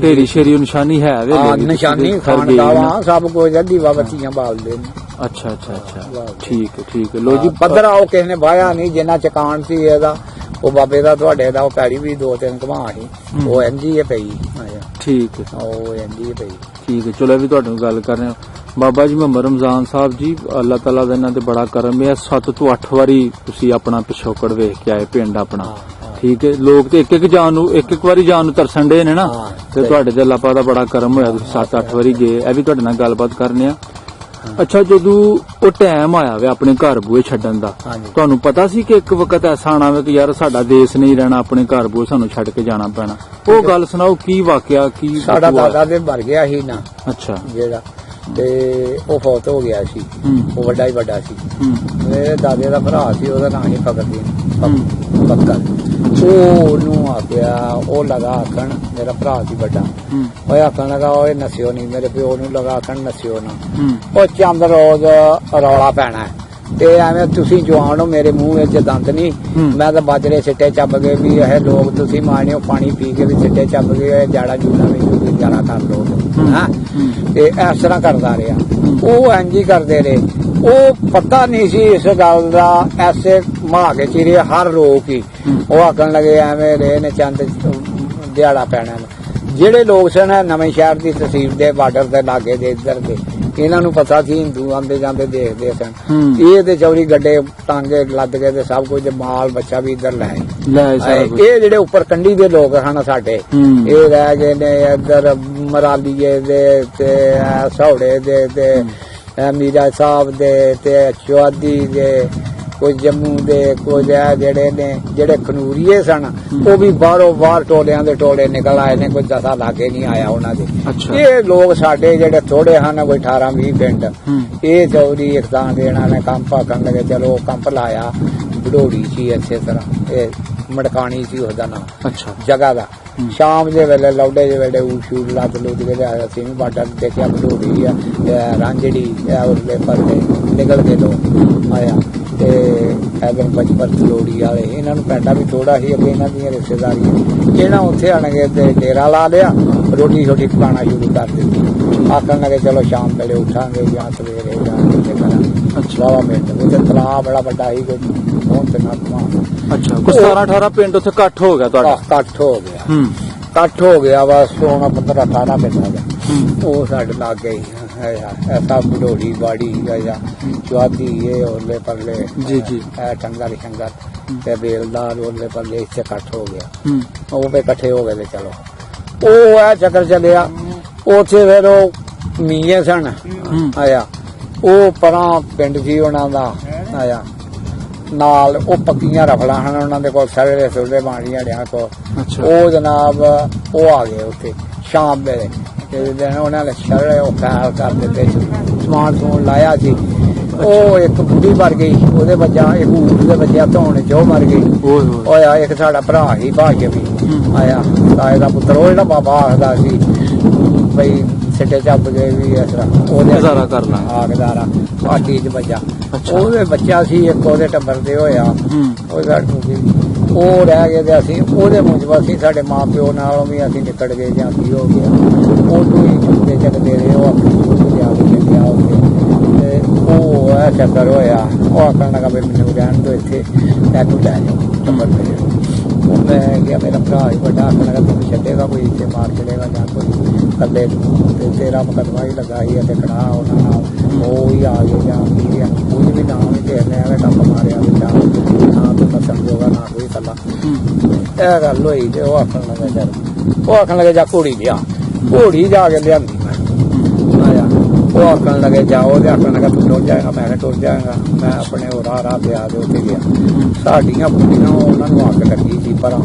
ਢੇਰੀ ਸ਼ੇਰੀ ਨਿਸ਼ਾਨੀ ਹੈ ਨਿਸ਼ਾਨੀ ਖਾਨ ਗਾਵਾਂ ਸਭ ਕੁਝ ਦੀਵਾ ਬੱਤੀਆਂ ਬਾਲਦੇ ਨੇ। ਅੱਛਾ ਅੱਛਾ ਅੱਛਾ ਠੀਕ ਹੈ ਠੀਕ ਹੈ। ਲੋ ਜੀ ਪੱਧਰਾ ਉਹ ਕਿਸੇ ਨੇ ਵਾਹਿਆ ਨਹੀਂ ਜਿੰਨਾ ਚਕਾਨ ਸੀ ਇਹਦਾ ਉਹ ਬਾਬੇ ਦਾ ਤੁਹਾਡੇ ਦਾ ਉਹ ਪੈੜੀ ਵੀ 2-3 ਘਮਾ ਸੀ ਉਹ ਇੰਜੀ ਪਈ। ਠੀਕ ਹੈ ਉਹ ਇੰਜੀ ਪਈ। ਠੀਕ ਹੈ ਚਲੋ ਵੀ ਤੁਹਾਡੇ ਨਾਲ ਗੱਲ ਕਰ ਰਹੇ ਹਾਂ ਬਾਬਾ ਜੀ ਮੁਹੰਮਦ ਰਮਜ਼ਾਨ ਸਾਹਿਬ ਜੀ ਅੱਲਾਹ ਤਾਲਾ ਦਾ ਇਹਨਾਂ ਤੇ ਬੜਾ ਕਰਮ ਹੈ 7 ਤੋਂ 8 ਵਾਰੀ ਤੁਸੀਂ ਆਪਣਾ ਪਿਛੋਕੜ ਵੇਖ ਕੇ ਆਏ ਪਿੰਡ ਆਪਣਾ। ਠੀਕ ਹੈ ਲੋਕ ਤੇ ਇੱਕ ਵਾਰੀ ਜਾਣ ਨੂੰ ਤਰਸਣ ਡੇ ਨੇ ਨਾ ਤੇ ਤੁਹਾਡੇ ਤੇ ਅੱਲਾਹ ਪਾਕ ਦਾ ਬੜਾ ਕਰਮ ਹੋਇਆ ਤੁਸੀਂ 7-8 ਵਾਰੀ ਗਏ। ਇਹ ਵੀ ਤੁਹਾਡੇ ਨਾਲ ਗੱਲਬਾਤ ਕਰਨੇ ਆ। ਅੱਛਾ, ਜਦੋਂ ਉਹ ਟਾਈਮ ਆਇਆ ਵੇ ਆਪਣੇ ਘਰ ਬੂਏ ਛੱਡਣ ਦਾ, ਹਾਂਜੀ। ਤੁਹਾਨੂੰ ਪਤਾ ਸੀ ਕਿ ਇੱਕ ਵਕਤ ਐਸਾ ਆਣਾ ਵੇ ਕਿ ਯਾਰ ਸਾਡਾ ਦੇਸ਼ ਨਹੀਂ ਰਹਿਣਾ, ਆਪਣੇ ਘਰ ਬੂਏ ਸਾਨੂੰ ਛੱਡ ਕੇ ਜਾਣਾ ਪੈਣਾ? ਉਹ ਗੱਲ ਸੁਣਾਓ, ਕੀ ਵਾਕਿਆ ਕੀ? ਸਾਡਾ ਦਾਦਾ ਤੇ ਮਰ ਗਿਆ ਸੀ ਨਾ ਅੱਛਾ, ਜਿਹੜਾ, ਤੇ ਉਹ ਫੌਤ ਹੋ ਗਿਆ ਸੀ। ਉਹ ਵੱਡਾ ਹੀ ਵੱਡਾ ਸੀ। ਮੇਰੇ ਦਾਦੇ ਦਾ ਭਰਾ ਸੀ, ਉਹਦਾ ਨਾਂ ਸੀ ਫਕਰਦੀਨ ਬੱਕਰ। ਉਹਨੂੰ ਆਖਿਆ, ਉਹ ਲਗਾ ਆਖਣ, ਮੇਰਾ ਭਰਾ ਸੀ ਵੱਡਾ, ਉਹ ਆਖਣ ਲਗਾ ਉਹ ਨਸਿਓ ਨਹੀਂ, ਮੇਰੇ ਪਿਓ ਨੂੰ ਲਗਾ ਆਖਣ ਨਸਿਓ ਨਾ, ਉਹ ਚੰਦ ਰੋਜ਼ ਰੌਲਾ ਪੈਣਾ ਤੇ ਐਵੇਂ ਤੁਸੀਂ ਜਵਾਨ ਹੋ, ਮੇਰੇ ਮੂੰਹ ਵਿੱਚ ਦੰਦ ਨਹੀਂ, ਮੈਂ ਤਾਂ ਬਾਜਰੇ ਸਿੱਟੇ ਚੱਬ ਗਏ ਵੀ ਇਹ ਲੋਕ ਤੁਸੀਂ ਮਾਣਿਓ ਪਾਣੀ ਪੀ ਕੇ ਵੀ ਸਿੱਟੇ ਚੱਬ ਗਏ, ਜਾੜਾ ਜੂੜਾ ਵੀ ਗੁਜ਼ਾਰਾ ਕਰ ਲੋ ਹਾਂ। ਤੇ ਇਸ ਤਰ੍ਹਾਂ ਕਰਦਾ ਰਿਹਾ, ਉਹ ਇੰਝ ਹੀ ਕਰਦੇ ਰਹੇ। ਉਹ ਪਤਾ ਨਹੀਂ ਸੀ ਇਸ ਗੱਲ ਦਾ, ਐਸੇ ਮਾਗੇ ਚਿਰੇ ਹਰ ਰੋਕ ਹੀ ਉਹ ਆਖਣ ਲਗੇ ਐਵੇਂ ਰਹੇ ਨੇ ਚੰਦ ਦਿਹਾੜਾ ਪੈਣਾ। ਜਿਹੜੇ ਲੋਕ ਸਨ ਨਵੇਂ ਸ਼ਹਿਰ ਦੀ ਤਹਿਸੀਲ ਦੇ ਬਾਰਡਰ ਦੇ ਲਾਗੇ ਦੇ ਇੱਧਰ ਦੇ, ਇਹਨਾਂ ਨੂੰ ਪਤਾ ਸੀ ਹਿੰਦੂ ਆਂਦੇ ਜਾਂਦੇ ਦੇਖਦੇ ਸਨ। ਇਹ ਤੇ ਚੌੜੀ ਗੱਡੇ ਟਾਂਗੇ ਲੱਦ ਕੇ ਤੇ ਸਭ ਕੁਝ ਮਾਲ ਬੱਚਾ ਵੀ ਇੱਧਰ ਲੈ ਇਹ ਜਿਹੜੇ ਉੱਪਰ ਕੰਢੀ ਦੇ ਲੋਕ ਹਨ ਸਾਡੇ, ਇਹ ਰਹਿ ਗਏ ਨੇ ਇੱਧਰ ਮਰਾਲੀਏ ਦੇ ਤੇ ਸੌੜੇ ਦੇ ਤੇ ਮੀਰਾ ਸਾਹਿਬ ਦੇ ਤੇ ਚੌਧਰੀ ਦੇ, ਕੁਝ ਜੰਮੂ ਦੇ, ਕੁਝ ਜਿਹੜੇ ਨੇ ਜਿਹੜੇ ਖਨੂਰੀਏ ਸਨ, ਉਹ ਵੀ ਬਾਹਰੋਂ ਬਾਹਰ ਟੋਲਿਆਂ ਦੇ ਟੋਲੇ ਨਿਕਲ ਆਏ ਨੇ, ਕੋਈ ਦਸਾ ਲਾਗੇ ਨਹੀਂ ਆਇਆ ਉਹਨਾਂ ਦੇ। ਇਹ ਲੋਕ ਸਾਡੇ ਜਿਹੜੇ ਥੋੜੇ ਹਨ, ਕੋਈ 18-20 ਪਿੰਡ, ਇਹ ਚੌਧਰੀ ਇੱਕ ਤਾਂ ਦੇਣਾ ਨੇ ਕੰਪ ਆਖਣ ਲਗੇ, ਚਲੋ ਕੰਪ ਲਾਇਆ ਬੜੋੜੀ ਸੀ, ਇਸੇ ਤਰ੍ਹਾਂ ਇਹ ਮੜਕਾਣੀ ਸੀ ਉਹਦਾ ਨਾਮ ਜਗ੍ਹਾ ਦਾ। ਸ਼ਾਮ ਦੇ ਵੇਲੇ ਲੌਡੇ ਦੇ ਵੇਲੇ ਸ਼ੂਟ ਲੱਦ ਲੁੱਦ ਕੇ ਲਿਆਇਆ, ਅਸੀਂ ਵੀ ਬਾਰਡਰ ਦੇਖਿਆ ਬੜੋੜੀ ਆ ਰਾਂਝੜੀ ਉਰਲੇ ਪਰਲੇ ਨਿਕਲ ਕੇ ਲੋਕ ਆਇਆ ਤੇ ਐਵੇਂ ਬਚਪਨ ਲੋੜੀ ਵਾਲੇ, ਇਹਨਾਂ ਨੂੰ ਪੈਂਡਾ ਵੀ ਥੋੜਾ ਸੀ ਅੱਗੇ, ਇਹਨਾਂ ਦੀਆਂ ਰਿਸ਼ਤੇਦਾਰੀਆਂ, ਇਹਨਾਂ ਉੱਥੇ ਆਣਗੇ ਤੇ ਡੇਰਾ ਲਾ ਲਿਆ, ਰੋਟੀ ਛੋਟੀ ਪਕਾਉਣਾ ਸ਼ੁਰੂ ਕਰ ਦਿੱਤੀ। ਆਖਣ ਲਗੇ ਚਲੋ ਸ਼ਾਮ ਵੇਲੇ ਉੱਠਾਂਗੇ ਜਾਂ ਸਵੇਰੇ ਜਾਂ ਕਿਤੇ ਕਰਾਂਗੇ। ਵਾਵਾ ਪਿੰਡ ਉੱਥੇ ਤਲਾਅ ਬੜਾ ਵੱਡਾ ਸੀ, ਕੋਈ ਹੁਣ ਤੇ ਨਾ ਅੱਛਾ, ਕੋਈ 17-18 ਪਿੰਡ ਉੱਥੇ ਇਕੱਠ ਹੋ ਗਿਆ ਤੁਹਾਡਾ? ਇਕੱਠ ਹੋ ਗਿਆ, ਇਕੱਠ ਹੋ ਗਿਆ ਬਸ 16-15-18 ਪਿੰਡਾਂ ਦਾ। ਉਹ ਸਾਡੇ ਲੱਗ ਗਈ ਐਸਾ ਬੜੋੜੀ ਬਾੜੀ ਚੁਆਦੀ ਇਹ ਉਰਲੇ ਪਰਲੇ ਜੀ ਜੀ ਟੰਗਰ ਸ਼ੰਗਰ ਤੇ ਬੇਲਦਾਰ ਉਰਲੇ ਪਰਲੇ ਇੱਥੇ ਇਕੱਠ ਹੋ ਗਿਆ। ਉਹ ਵੀ ਇਕੱਠੇ ਹੋ ਗਏ ਤੇ ਚਲੋ ਉਹ ਇਹ ਚੱਕਰ ਚੱਲਿਆ। ਉੱਥੇ ਫਿਰ ਉਹ ਮੀਏ ਸਨ ਆਇਆ, ਉਹ ਪਰਾਂ ਪਿੰਡ ਸੀ ਉਹਨਾਂ ਦਾ ਆਇਆ ਨਾਲ, ਉਹ ਪੱਕੀਆਂ ਰਫਲਾਂ ਹਨ ਉਹਨਾਂ ਦੇ ਕੋਲ, ਸਾਰੇ ਸੁਰਲੇ ਬਾਣੀਆਂ ਡਿਆਂ ਕੋਲ। ਉਹ ਜਨਾਬ ਉਹ ਆ ਗਏ ਉੱਥੇ ਸ਼ਾਮ ਵੇਲੇ, ਉਹਨਾਂ ਨੇ ਸ਼ਰੇ ਉਹ ਖਿਆਲ ਕਰ ਦਿੱਤੇ, ਸਮਾਨ ਸਮੂਨ ਲਾਇਆ ਸੀ। ਉਹ ਇੱਕ ਬੁੱਢੀ ਮਰ ਗਈ, ਉਹਦੇ ਬੱਚਾ ਇੱਕ ਊਠ ਦੇ ਬੱਚਿਆ ਧੋਣ ਚ ਉਹ ਮਰ ਗਈ। ਹੋਇਆ ਇੱਕ ਸਾਡਾ ਭਰਾ ਸੀ ਭਾਗੇ ਵੀ ਆਇਆ, ਤਾਏ ਦਾ ਪੁੱਤਰ, ਉਹ ਜਿਹੜਾ ਬਾਬਾ ਆਖਦਾ ਸੀ ਬਈ ਸਿੱਟੇ ਚੱਪ ਗਏ ਵੀ ਇਸ ਤਰ੍ਹਾਂ ਉਹਦੇ ਗੁਜ਼ਾਰਾ ਕਰਨਾ ਆਖਦਾਰਾ ਪਾਰਟੀ ਚ ਬੱਚਾ, ਉਹਦੇ ਬੱਚਾ ਸੀ ਇੱਕ, ਉਹਦੇ ਟੱਬਰ ਦੇ ਹੋਇਆ ਉਹ ਰਹਿ ਗਏ ਤੇ ਅਸੀਂ ਉਹਦੇ ਮੁਜਬ ਅਸੀਂ ਸਾਡੇ ਮਾਂ ਪਿਓ ਨਾਲੋਂ ਵੀ ਅਸੀਂ ਨਿਕਲ ਗਏ ਜਾਂ ਕੀ ਹੋ ਗਿਆ। ਉਹਨੂੰ ਹੀ ਚੁੱਕਦੇ ਚੱਕਦੇ ਰਹੇ, ਉਹ ਆਪਣੀ ਚੁੱਕ ਲਿਆ ਕੇ ਗਿਆ ਉੱਥੇ ਤੇ ਉਹ ਇਹ ਚੱਕਰ ਹੋਇਆ। ਉਹ ਆਖਣ ਲੱਗਾ ਵੀ ਮੈਨੂੰ ਰਹਿਣ ਤੋਂ ਇੱਥੇ ਤੈਨੂੰ ਲੈ ਜਾਓ ਟੱਬਰ ਮੇਰੇ। ਉਹ ਮੈਂ ਕਿਹਾ ਮੇਰਾ ਭਰਾ ਹੀ ਵੱਡਾ, ਆਖਣ ਲੱਗਾ ਤੈਨੂੰ ਛੱਡੇਗਾ ਕੋਈ, ਇੱਥੇ ਮਾਰ ਚੜੇਗਾ ਜਾਂ ਕੋਈ ਕੱਲੇ ਤੇ ਤੇਰਾ ਮੁਕੱਦਮਾ ਹੀ ਲੱਗਾ ਸੀ ਅਤੇ ਖੜਾ ਉਹਨਾਂ ਨਾਲ, ਉਹ ਹੀ ਆ ਗਏ ਜਾਂ ਕੀ ਆ, ਕੁਝ ਵੀ ਨਾਮ ਹੀ ਦੇਖਦੇ ਐਵੇਂ ਟੱਪ ਮਾਰਿਆ ਨਾ ਤੂੰ ਨਸਣ ਜੋਗਾ ਨਾ ਕੋਈ ਥੱਲਾ। ਇਹ ਗੱਲ ਹੋਈ ਤੇ ਉਹ ਆਖਣ ਲੱਗਾ ਚੱਲ, ਉਹ ਆਖਣ ਲੱਗੇ ਜਾ ਘੋੜੀ ਲਿਆ, ਘੋੜੀ ਜਾ ਕੇ ਲਿਆਂਦੀ ਮੈਂ ਆਇਆ। ਉਹ ਆਖਣ ਲੱਗੇ ਜਾਓ ਤੇ ਆਖਣ ਲੱਗਾ ਤੂੰ ਟੁਰ ਜਾਏਗਾ, ਮੈਂ ਕਿਹਾ ਟੁਰ ਜਾਏਗਾ। ਮੈਂ ਆਪਣੇ ਉਹ ਰਾਹ ਪਿਆ ਦੇ ਉੱਥੇ ਗਿਆ, ਸਾਡੀਆਂ ਬੁੱਢੀਆਂ ਉਹਨਾਂ ਨੂੰ ਅੱਗ ਲੱਗੀ ਸੀ ਪਰਾਂ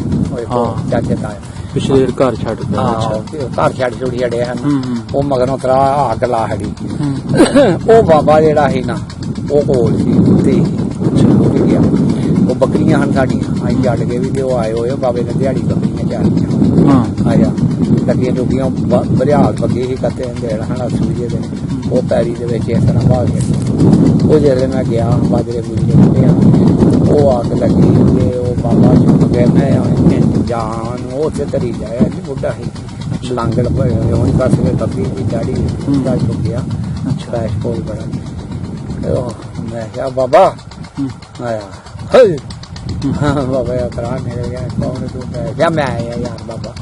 ਚਾਚੇ ਤਾਏ ਪਿਛਲੇ ਘਰ ਛੱਡ ਘਰ ਛੱਡ ਛੁੱਟੀ ਛੱਡੇ ਹਨ। ਉਹ ਮਗਰੋਂ ਤਰਾ ਅੱਗ ਲਾ ਛੱਡੀ। ਉਹ ਬਾਬਾ ਜਿਹੜਾ ਸੀ ਨਾ ਉਹ ਕੋਲ ਸੀ ਉੱਥੇ ਹੀ ਗਿਆ। ਉਹ ਬੱਕਰੀਆਂ ਹਨ ਸਾਡੀਆਂ, ਅਸੀਂ ਛੱਡ ਕੇ ਵੀ ਤੇ ਉਹ ਆਏ ਹੋਏ ਬਾਬੇ ਨੇ ਦਿਹਾੜੀ ਬੱਕਰੀਆਂ ਚਾਰੀਆਂ ਆਇਆ ਲੱਗੀਆਂ ਟੁਕੀਆਂ ਬਰਿਆਲ ਬੱਗੀ ਸੀ ਕੱਤੇ ਦੇੜ ਹਨ ਸੂਜੇ ਦੇ, ਉਹ ਪੈਰੀ ਦੇ ਵਿੱਚ ਇਸ ਤਰ੍ਹਾਂ ਭਾਗ ਗਿਆ। ਉਹ ਜਿਹੜੇ ਮੈਂ ਗਿਆ ਬਾਜਰੇ ਬੁਜਰੇ ਗਿਆ, ਉਹ ਅੱਗ ਲੱਗੀ ਤੇ ਉਹ ਬਾਬਾ ਚੁੱਕ ਕੇ ਮੈਂ ਜਾਨ ਉਹ ਉੱਥੇ ਧਰੀ ਜਾਇਆ ਜੀ ਬੁੱਢਾ ਸੀ ਲਾਂਗੜ ਭਰੇ ਹੋਏ ਹੁਣ ਕੱਸ ਕੇ ਤੱਕੀ ਦੀ ਦਾੜੀ ਦਾ ਚੁੱਕਿਆ ਸਪੈਸ਼ ਕੋਲ ਬੜਾ। ਮੈਂ ਕਿਹਾ ਬਾਬਾ ਆਇਆ ਹੇ ਬਾਬਾ ਆ ਕਰਾ ਮੇਰੇ ਗਿਆ ਕੌਣ ਤੂੰ? ਮੈਂ ਕਿਹਾ ਮੈਂ ਆਇਆ ਯਾਰ ਬਾਬਾ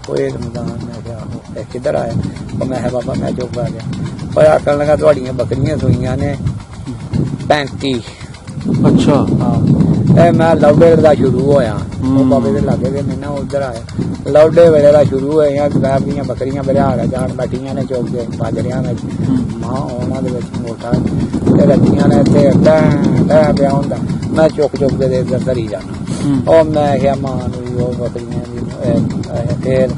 ਕੋਈ ਰਮਜ਼ਾਨ। ਮੈਂ ਕਿਹਾ ਕਿੱਧਰ ਆਇਆ? ਮੈਂ ਕਿਹਾ ਬਾਬਾ ਮੈਂ ਚੁੱਪ ਆ ਗਿਆ। ਪਰ ਆਖਣ ਲੱਗਾ ਤੁਹਾਡੀਆਂ ਬੱਕਰੀਆਂ ਸੂਈਆਂ ਨੇ 35। ਅੱਛਾ ਹਾਂ ਇਹ ਮੈਂ ਲੌਡੇ ਦਾ ਸ਼ੁਰੂ ਹੋਇਆ ਉਹ ਬਾਬੇ ਦੇ ਲਾਗੇ ਦੇ ਮੈਨਾਂ ਉਧਰ ਆਇਆ ਲੌਡੇ ਵੇਲੇ ਦਾ ਸ਼ੁਰੂ ਹੋਇਆ ਦੁਪਹਿਰ ਦੀਆਂ ਬੱਕਰੀਆਂ ਬਰਿਆੜ ਜਾਣ ਬੈਠੀਆਂ ਨੇ ਚੌਕ ਦੇ ਬਾਜਰਿਆਂ ਵਿੱਚ ਮਾਂ ਉਹਨਾਂ ਦੇ ਵਿੱਚ ਮੋਟਾ ਤੇ ਰੱਜੀਆਂ ਨੇ ਇੱਥੇ ਡੈ ਪਿਆ ਹੁੰਦਾ ਮੈਂ ਚੁੱਕ ਦੇ ਇੱਧਰ ਧਰੀ ਜਾਣਾ ਉਹ ਮੈਂ ਕਿਹਾ ਮਾਂ ਨੂੰ ਉਹ ਬੱਕਰੀਆਂ ਦੀ ਫੇਰ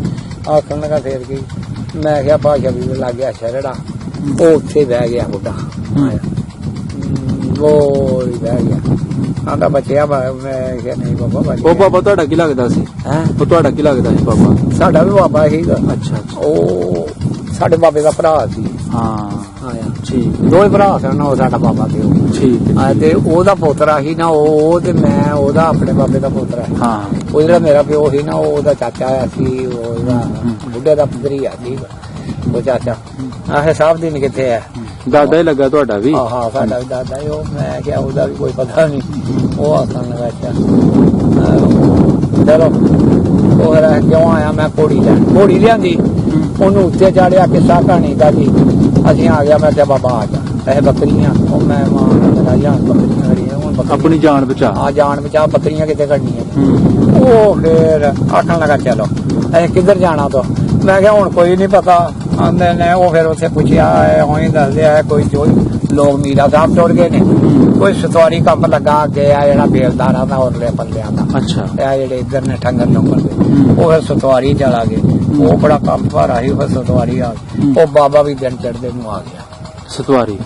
ਆਖਣ ਲੱਗਾ ਫੇਰ ਕੀ ਮੈਂ ਕਿਹਾ ਭਾਸ਼ਾ ਵੀ ਲੱਗ ਗਿਆ ਸ਼ਰੜਾ ਉਹ ਉੱਥੇ ਬਹਿ ਗਿਆ ਬੁੱਢਾ ਉਹ ਬਹਿ ਗਿਆ ਆਂਦਾ ਬਚਿਆ ਮੈਂ ਕਿਹਾ ਨਹੀਂ ਬਾਬਾ ਉਹ ਬਾਬਾ ਤੁਹਾਡਾ ਕੀ ਲੱਗਦਾ ਸੀ ਉਹ ਤੁਹਾਡਾ ਕੀ ਲੱਗਦਾ ਸੀ ਬਾਬਾ ਸਾਡਾ ਵੀ ਬਾਬਾ ਸੀਗਾ ਅੱਛਾ ਉਹ ਸਾਡੇ ਬਾਬੇ ਦਾ ਭਰਾ ਸੀ ਠੀਕ ਦੋਵੇਂ ਭਰਾ ਸਨ ਉਹ ਸਾਡਾ ਬਾਬਾ ਤੇ ਉਹ ਠੀਕ ਤੇ ਉਹਦਾ ਪੋਤਰਾ ਸੀ ਨਾ ਉਹ ਤੇ ਮੈਂ ਉਹਦਾ ਆਪਣੇ ਬਾਬੇ ਦਾ ਪੋਤਰਾ ਸੀ ਉਹ ਜਿਹੜਾ ਮੇਰਾ ਪਿਓ ਸੀ ਨਾ ਉਹਦਾ ਚਾਚਾ ਆਇਆ ਸੀ ਉਹਦਾ ਬੁੱਢੇ ਦਾ ਪੁੱਤਰੀਆ ਸੀ ਉਹ ਚਾਚਾ ਆਹ ਸਭ ਦਿਨ ਕਿੱਥੇ ਹੈ ਦਾਦਾ ਹੀ ਲੱਗਾ ਤੁਹਾਡਾ ਵੀ ਹਾਂ ਸਾਡਾ ਵੀ ਦਾਦਾ ਹੀ ਉਹ ਮੈਂ ਕਿਹਾ ਉਹਦਾ ਵੀ ਕੋਈ ਪਤਾ ਨਹੀਂ ਉਹ ਆਖਣ ਲੱਗਾ ਚਲੋ ਉਹ ਕਿਉਂ ਆਇਆ ਮੈਂ ਘੋੜੀ ਲਿਆਂਦੀ ਉਹਨੂੰ ਉੱਤੇ ਚਾੜਿਆ ਕਿੱਸਾ ਕਹਾਣੀ ਦਾ ਜੀ ਅਸੀਂ ਆ ਗਿਆ ਮੈਂ ਕਿਹਾ ਬਾਬਾ ਆ ਜਾ ਇਹ ਬੱਕਰੀਆਂ ਉਹ ਮੈਂ ਮਾਂ ਬੱਕਰੀਆਂ ਖੜੀਆਂ ਹੁਣ ਆਪਣੀ ਜਾਨ ਬਚਾ ਜਾਨ ਬਚਾ ਬੱਕਰੀਆਂ ਕਿਤੇ ਕੱਢਣੀਆਂ ਉਹ ਫੇਰ ਆਖਣ ਲੱਗਾ ਚਲੋ ਇਹ ਕਿੱਧਰ ਜਾਣਾ ਤੋਂ ਮੈਂ ਕਿਹਾ ਹੁਣ ਕੋਈ ਨਹੀਂ ਪਤਾ ਆਂਦੇ ਨੇ ਉਹ ਫਿਰ ਉੱਥੇ ਪੁੱਛਿਆ ਉਹੀ ਦੱਸਦੇ ਆ ਕੋਈ ਜੋ ਲੋਕ ਮੀਰਾ ਸਾਹਿਬ ਟੁਰ ਗਏ ਨੇ ਕੋਈ ਸਤਵਾਰੀ ਕੰਮ ਲੱਗਾ ਅੱਗੇ ਆ ਜਿਹੜਾ ਬੇਲਦਾਰਾਂ ਦਾ ਔਰਲੇ ਪੱਲਿਆਂ ਦਾ ਅੱਛਾ ਇਹ ਜਿਹੜੇ ਇੱਧਰ ਨੇ ਠੰਗਰ ਨੰਬਰ ਦੇ ਉਹ ਫਿਰ ਸਤਵਾਰੀ ਚਲਾ ਗਏ ਉਹ ਬੜਾ ਕੰਮ ਭਾਰਾ ਸੀ ਫਿਰ ਸਤਵਾਰੀ ਆ ਉਹ ਬਾਬਾ ਵੀ ਦਿਨ ਚੜ੍ਹਦੇ ਨੂੰ ਆ ਗਿਆ ਸਤਵਾਰੀ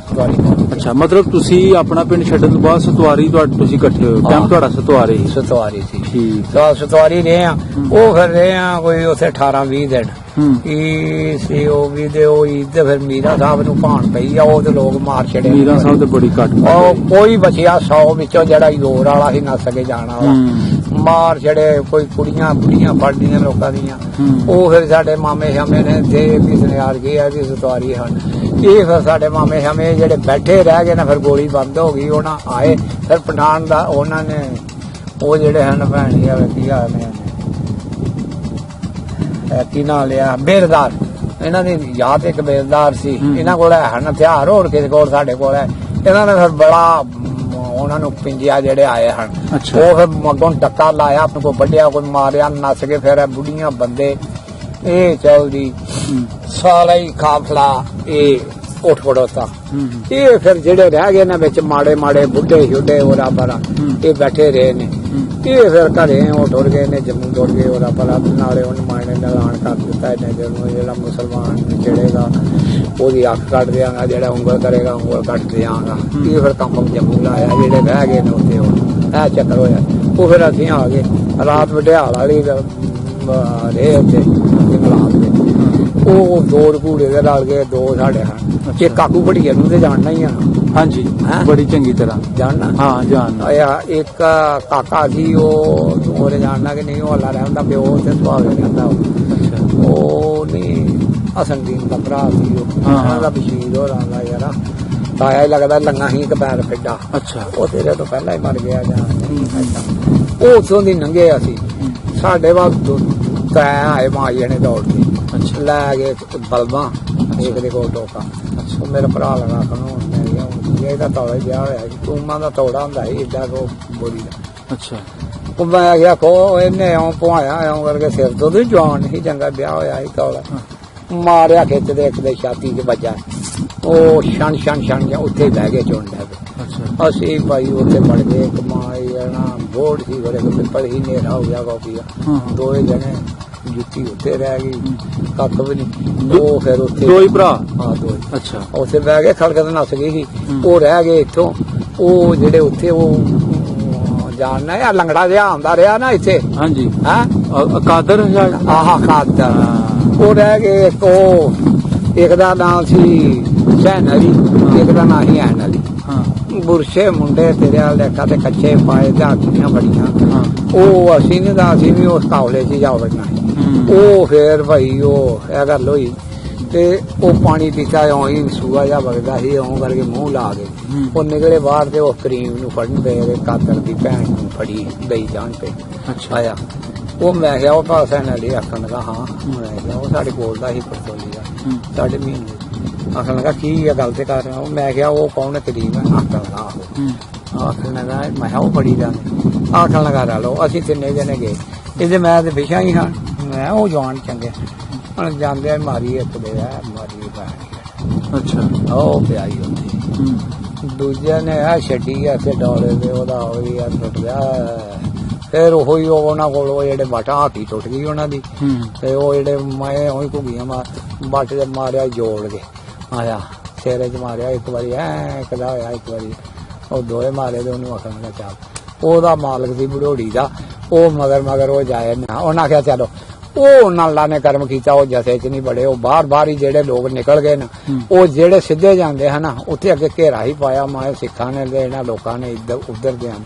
ਅੱਛਾ ਮਤਲਬ ਤੁਸੀਂ ਆਪਣਾ ਪਿੰਡ ਛੱਡਣ ਤੋਂ ਬਾਅਦ ਸਤਵਾਰੀ ਤੁਸੀਂ ਇਕੱਠੇ ਹੋਏ ਕੈਂਪ ਤੁਹਾਡਾ ਸਤਵਾਰੀ ਸੀ ਠੀਕ ਸਤਵਾਰੀ ਰਹੇ ਆ ਉਹ ਫਿਰ ਰਹੇ ਆ ਕੋਈ ਉੱਥੇ 18-20 ਦਿਨ ਸੀ ਉਹ ਵੀ ਦੇ ਉਹ ਤੇ ਫਿਰ ਮੀਰਾ ਸਾਹਿਬ ਨੂੰ ਭਾਣ ਪਈ ਆ ਉਹ ਤੇ ਲੋਕ ਮਾਰ ਛੜੇ ਮੀਰਾ ਸਾਹਿਬ ਤੇ ਬੜੀ ਘੱਟ ਉਹ ਕੋਈ ਬਚਿਆ 100 ਵਿੱਚੋਂ ਜਿਹੜਾ ਜ਼ੋਰ ਵਾਲਾ ਸੀ ਨੱਸ ਕੇ ਜਾਣ ਵਾਲਾ ਮਾਰ ਛੜੇ ਕੋਈ ਕੁੜੀਆਂ ਫੜਦੀਆਂ ਲੋਕਾਂ ਦੀਆਂ ਉਹ ਫਿਰ ਸਾਡੇ ਮਾਮੇ ਸ਼ਾਮੇ ਨੇ ਤੇ ਕਿਸ ਨੇ ਯਾਰ ਗਏ ਆ ਵੀ ਸਤਵਾਰੀ ਹਨ ਇਹ ਫਿਰ ਸਾਡੇ ਮਾਮੇ ਸ਼ਾਮੇ ਜਿਹੜੇ ਬੈਠੇ ਰਹਿ ਗਏ ਨਾ ਫਿਰ ਗੋਲੀ ਬੰਦ ਹੋ ਗਈ ਉਹਨਾਂ ਆਏ ਫਿਰ ਪਠਾਨ ਦਾ ਉਹਨਾਂ ਨੇ ਉਹ ਜਿਹੜੇ ਹਨ ਭੈਣੀ ਆ ਕੀ ਆ ਨੇ ਕੀ ਨਾਂ ਲਿਆ ਬੇਲਦਾਰ ਇਹਨਾਂ ਦੀ ਯਾਦ ਇੱਕ ਬੇਲਦਾਰ ਸੀ ਇਹਨਾਂ ਕੋਲ ਹਨ ਹਥਿਆਰ ਹੋਰ ਕਿਸੇ ਕੋਲ ਸਾਡੇ ਕੋਲ ਹੈ ਇਹਨਾਂ ਨੇ ਫਿਰ ਬੜਾ ਉਹਨਾਂ ਨੂੰ ਪਿੰਜਿਆ ਜਿਹੜੇ ਆਏ ਹਨ ਉਹ ਫਿਰ ਮੱਗੋਂ ਟੱਕਾ ਲਾਇਆ ਆਪਣੇ ਕੋਲ ਵੱਢਿਆ ਕੋਈ ਮਾਰਿਆ ਨੱਸ ਕੇ ਫਿਰ ਬੁੱਢੀਆਂ ਬੰਦੇ ਇਹ ਚਲਦੀ ਸਾਲਾ ਹੀ ਕਾਫਲਾ ਇਹ ਉੱਠ ਖੜੋਤਾ ਇਹ ਫਿਰ ਜਿਹੜੇ ਰਹਿ ਗਏ ਨੇ ਵਿੱਚ ਮਾੜੇ ਬੁੱਢੇ ਛੋਡੇ ਉਹਰਾ ਪਰਾ ਇਹ ਬੈਠੇ ਰਹੇ ਨੇ ਇਹ ਫਿਰ ਘਰੇ ਉਹ ਟੁਰ ਗਏ ਨੇ ਜੰਮੂ ਟੁਰ ਗਏ ਉਹਦਾ ਪਰਾ ਨਾਲੇ ਉਹਨੂੰ ਮਾਇਨੇ ਦਾ ਐਲਾਨ ਕਰ ਦਿੱਤਾ ਇਹਨੇ ਜਦੋਂ ਜਿਹੜਾ ਮੁਸਲਮਾਨ ਚੜੇਗਾ ਉਹਦੀ ਅੱਖ ਕੱਢ ਦਿਆਂਗਾ ਜਿਹੜਾ ਉਂਗਲ ਕਰੇਗਾ ਉਂਗਲ ਕੱਟ ਦਿਆਂਗਾ ਇਹ ਫਿਰ ਕੰਮ ਜੰਮੂ ਲਾਇਆ ਜਿਹੜੇ ਰਹਿ ਗਏ ਨੇ ਉੱਥੇ ਇਹ ਚੱਕਰ ਹੋਇਆ ਉਹ ਫਿਰ ਅਸੀਂ ਆ ਗਏ ਰਾਤ ਵਡਿਆਲ ਵਾਲੀ ਰਹੇ ਉੱਥੇ ਜੰਗਲਾਤ ਦੇ ਉਹ ਦੋ ਰਘੂੜੇ ਦੇ ਨਾਲ ਗਏ ਦੋ ਸਾਡੇ ਹਨ ਇਹ ਕਾਕੂ ਬੜੀਏ ਨੂੰ ਤੇ ਜਾਣਨਾ ਹੀ ਆ ਹਾਂਜੀ ਬੜੀ ਚੰਗੀ ਤਰ੍ਹਾਂ ਜਾਣਨਾ ਹਾਂ ਜਾਣਨਾ ਇੱਕ ਕਾਕਾ ਸੀ ਉਹ ਉਹਨੇ ਜਾਣਨਾ ਕਿ ਨਹੀਂ ਉਹ ਹੱਲਾ ਰਹਿੰਦਾ ਪਿਓ ਤੇ ਸੁਹਾਗੇ ਰਹਿੰਦਾ ਉਹ ਨਹੀਂ ਹਸਨਦੀਨ ਦਾ ਭਰਾ ਸੀ ਉਹਨਾਂ ਦਾ ਬਸ਼ੀਰ ਹੋ ਰਹਾ ਯਾਰਾ ਤਾਇਆ ਹੀ ਲੱਗਦਾ ਲੰਗਾ ਹੀ ਇੱਕ ਪੈਰ ਫਿੱਡਾ ਅੱਛਾ ਉਹ ਤੇਰੇ ਤੋਂ ਪਹਿਲਾਂ ਹੀ ਮਰ ਗਿਆ ਜਾਂ ਉਹ ਉੱਥੋਂ ਦੀ ਲੰਘੇ ਅਸੀਂ ਸਾਡੇ ਵੱਲ ਤੈ ਆਏ ਮਾਈਏ ਨੇ ਦੌੜ ਕੇ ਲੈ ਗਏ ਬਲਬਾਂ ਇੱਕ ਦੇ ਕੋਲ ਟੋਕਾ ਉਹ ਮੇਰਾ ਭਰਾ ਲਗਾ ਖਣੋ ਇਹਦਾ ਤੌੜਾ ਵਿਆਹ ਹੋਇਆ ਸੀ ਟੂਮਾਂ ਦਾ ਤੌੜਾ ਹੁੰਦਾ ਸੀ ਏਡਾ ਕੋ ਬੋਲੀ ਦਾ ਅੱਛਾ ਉਹ ਮੈਂ ਕਿਹਾ ਕੋ ਇਹਨੇ ਇਉਂ ਪਵਾਇਆ ਇਉਂ ਕਰਕੇ ਸਿਰ ਤੋਂ ਵੀ ਜਵਾਨ ਸੀ ਚੰਗਾ ਵਿਆਹ ਹੋਇਆ ਸੀ ਤੌੜਾ ਮਾਰਿਆ ਖਿੱਚਦੇ ਇੱਕ ਦੇ ਛਾਤੀ 'ਚ ਵੱਜਾ ਉਹ ਛਣ ਜਾਂ ਉੱਥੇ ਬਹਿ ਗਏ ਚੁਣ ਲੈ ਕੇ ਅਸੀਂ ਭਾਈ ਉੱਥੇ ਵੜ ਗਏ ਕਮਾਈ ਨਾ ਬੋਰਡ ਸੀ ਬੜੇ ਪਿੱਪਲ ਹੀ ਨੇਰਾ ਹੋ ਗਿਆ ਕਾਪੀਆ ਦੋਏ ਜਣੇ ਜੁੱਤੀ ਉੱਤੇ ਰਹਿ ਗਈ ਕੱਖ ਵੀ ਨਹੀਂ ਉਹ ਫਿਰ ਉੱਥੇ ਦੋ ਹੀ ਭਰਾ ਹਾਂ ਦੋ ਅੱਛਾ ਉੱਥੇ ਬਹਿ ਗਏ ਖੜਕਤ ਨੱਸ ਗਈ ਸੀ ਉਹ ਰਹਿ ਗਏ ਇੱਥੋਂ ਉਹ ਜਿਹੜੇ ਉੱਥੇ ਉਹ ਜਾਣਨਾ ਆ ਲੰਗੜਾ ਜਿਹਾ ਆਉਂਦਾ ਰਿਹਾ ਨਾ ਇੱਥੇ ਹਾਂਜੀ ਕਾਦਰ ਆਹ ਕਾਦਰ ਉਹ ਰਹਿ ਗਏ ਇੱਕ ਦਾ ਨਾਮ ਸੀ ਸੈਨ ਅਲੀ ਇੱਕ ਦਾ ਨਾਂ ਸੀ ਐਨ ਅਲੀ ਬੁਰਸ਼ੇ ਮੁੰਡੇ ਤੇਰੇ ਵਾਲ ਦੇਖਾ ਤੇ ਕੱਚੇ ਪਾਏ ਝਾਕੀਆਂ ਬੜੀਆਂ ਉਹ ਅਸੀਂ ਨਹੀਂ ਤਾਂ ਅਸੀਂ ਵੀ ਉਸ ਕਾਵਲੇ 'ਚ ਜਾ ਵੜਨਾ ਉਹ ਫੇਰ ਭਾਈ ਉਹ ਇਹ ਗੱਲ ਹੋਈ ਤੇ ਉਹ ਪਾਣੀ ਪੀਤਾ ਉਹੀ ਸੂਆ ਜਿਹਾ ਵਗਦਾ ਸੀ ਇਉਂ ਕਰਕੇ ਮੂੰਹ ਲਾ ਕੇ ਉਹ ਨਿਕਲੇ ਬਾਹਰ ਤੇ ਉਹ ਕਰੀਮ ਨੂੰ ਫੜਨ ਪਏ ਕਾਦਰ ਦੀ ਭੈਣ ਨੂੰ ਫੜੀ ਗਈ ਜਾਣ ਤੇ ਆਇਆ ਉਹ ਮੈਂ ਕਿਹਾ ਉਹ ਪਾਸਾ ਨਾਲ ਹੀ ਆਖਣ ਲੱਗਾ ਹਾਂ ਮੈਂ ਕਿਹਾ ਉਹ ਸਾਡੇ ਕੋਲ ਦਾ ਹੀ ਪਰਤੋਲੀਆ ਸਾਡੇ ਮਹੀਨੇ ਆਖਣ ਲੱਗਾ ਕੀ ਇਹ ਗੱਲ ਤੇ ਕਰ ਰਿਹਾ ਉਹ ਮੈਂ ਕਿਹਾ ਉਹ ਕੌਣ ਕਰੀਮ ਹੈ ਆਖਦਾ ਆਖਣ ਲੱਗਾ ਮੈਂ ਕਿਹਾ ਉਹ ਬੜੀ ਦਾ ਆਖਣ ਲੱਗਾ ਲਾ ਲਓ ਅਸੀਂ ਤਿੰਨੇ ਜਣੇ ਗਏ ਇਹਦੇ ਮੈਂ ਤੇ ਵਿਸ਼ਾ ਹੀ ਹਾਂ ਮੈਂ ਉਹ ਜਵਾਨ ਚੰਗੇ ਹੁਣ ਜਾਂਦੇ ਆ ਮਾਰੀ ਇੱਕ ਦੇ ਮਾਰੀ ਪਾਣੀ ਅੱਛਾ ਉਹ ਪਿਆਈ ਹੁੰਦੀ ਦੂਜੇ ਨੇ ਆ ਛੱਡੀ ਆ ਤੇ ਡੋਲੇ ਤੇ ਉਹਦਾ ਹੋਈ ਆ ਟੁੱਟ ਗਿਆ ਫਿਰ ਉਹੀ ਉਹਨਾਂ ਕੋਲ ਉਹ ਜਿਹੜੇ ਬਾਟਾ ਹਾਕੀ ਟੁੱਟ ਗਈ ਉਹਨਾਂ ਦੀ ਤੇ ਉਹ ਜਿਹੜੇ ਮੈਂ ਉਹੀ ਘੁੱਗੀਆਂ ਬਾਟੇ ਦੇ ਮਾਰਿਆ ਜੋੜ ਕੇ ਆਇਆ ਸਿਰੇ 'ਚ ਮਾਰਿਆ ਇੱਕ ਵਾਰੀ ਕਦਾ ਹੋਇਆ ਇੱਕ ਵਾਰੀ ਉਹ ਦੋਏ ਮਾਰੇ ਤੇ ਉਹਨੂੰ ਆਖਣ ਦਾ ਚਾਲ ਉਹਦਾ ਮਾਲਕ ਸੀ ਬੜੋੜੀ ਦਾ ਉਹ ਮਗਰ ਉਹ ਜਾਏ ਨਾ ਉਹਨਾਂ ਆਖਿਆ ਚਲੋ ਉਹ ਅੱਲਾ ਨੇ ਕਰਮ ਕੀਤਾ ਉਹ ਜਥੇ 'ਚ ਨਹੀਂ ਬੜੇ ਉਹ ਬਾਹਰ ਹੀ ਜਿਹੜੇ ਲੋਕ ਨਿਕਲ ਗਏ ਨਾ ਉਹ ਜਿਹੜੇ ਸਿੱਧੇ ਜਾਂਦੇ ਹਨ ਉੱਥੇ ਅੱਗੇ ਘੇਰਾ ਹੀ ਪਾਇਆ ਮਾਏ ਸਿੱਖਾਂ ਨੇ ਤੇ ਇਹਨਾਂ ਲੋਕਾਂ ਨੇ ਇੱਧਰ ਉੱਧਰ ਦੇ ਹਨ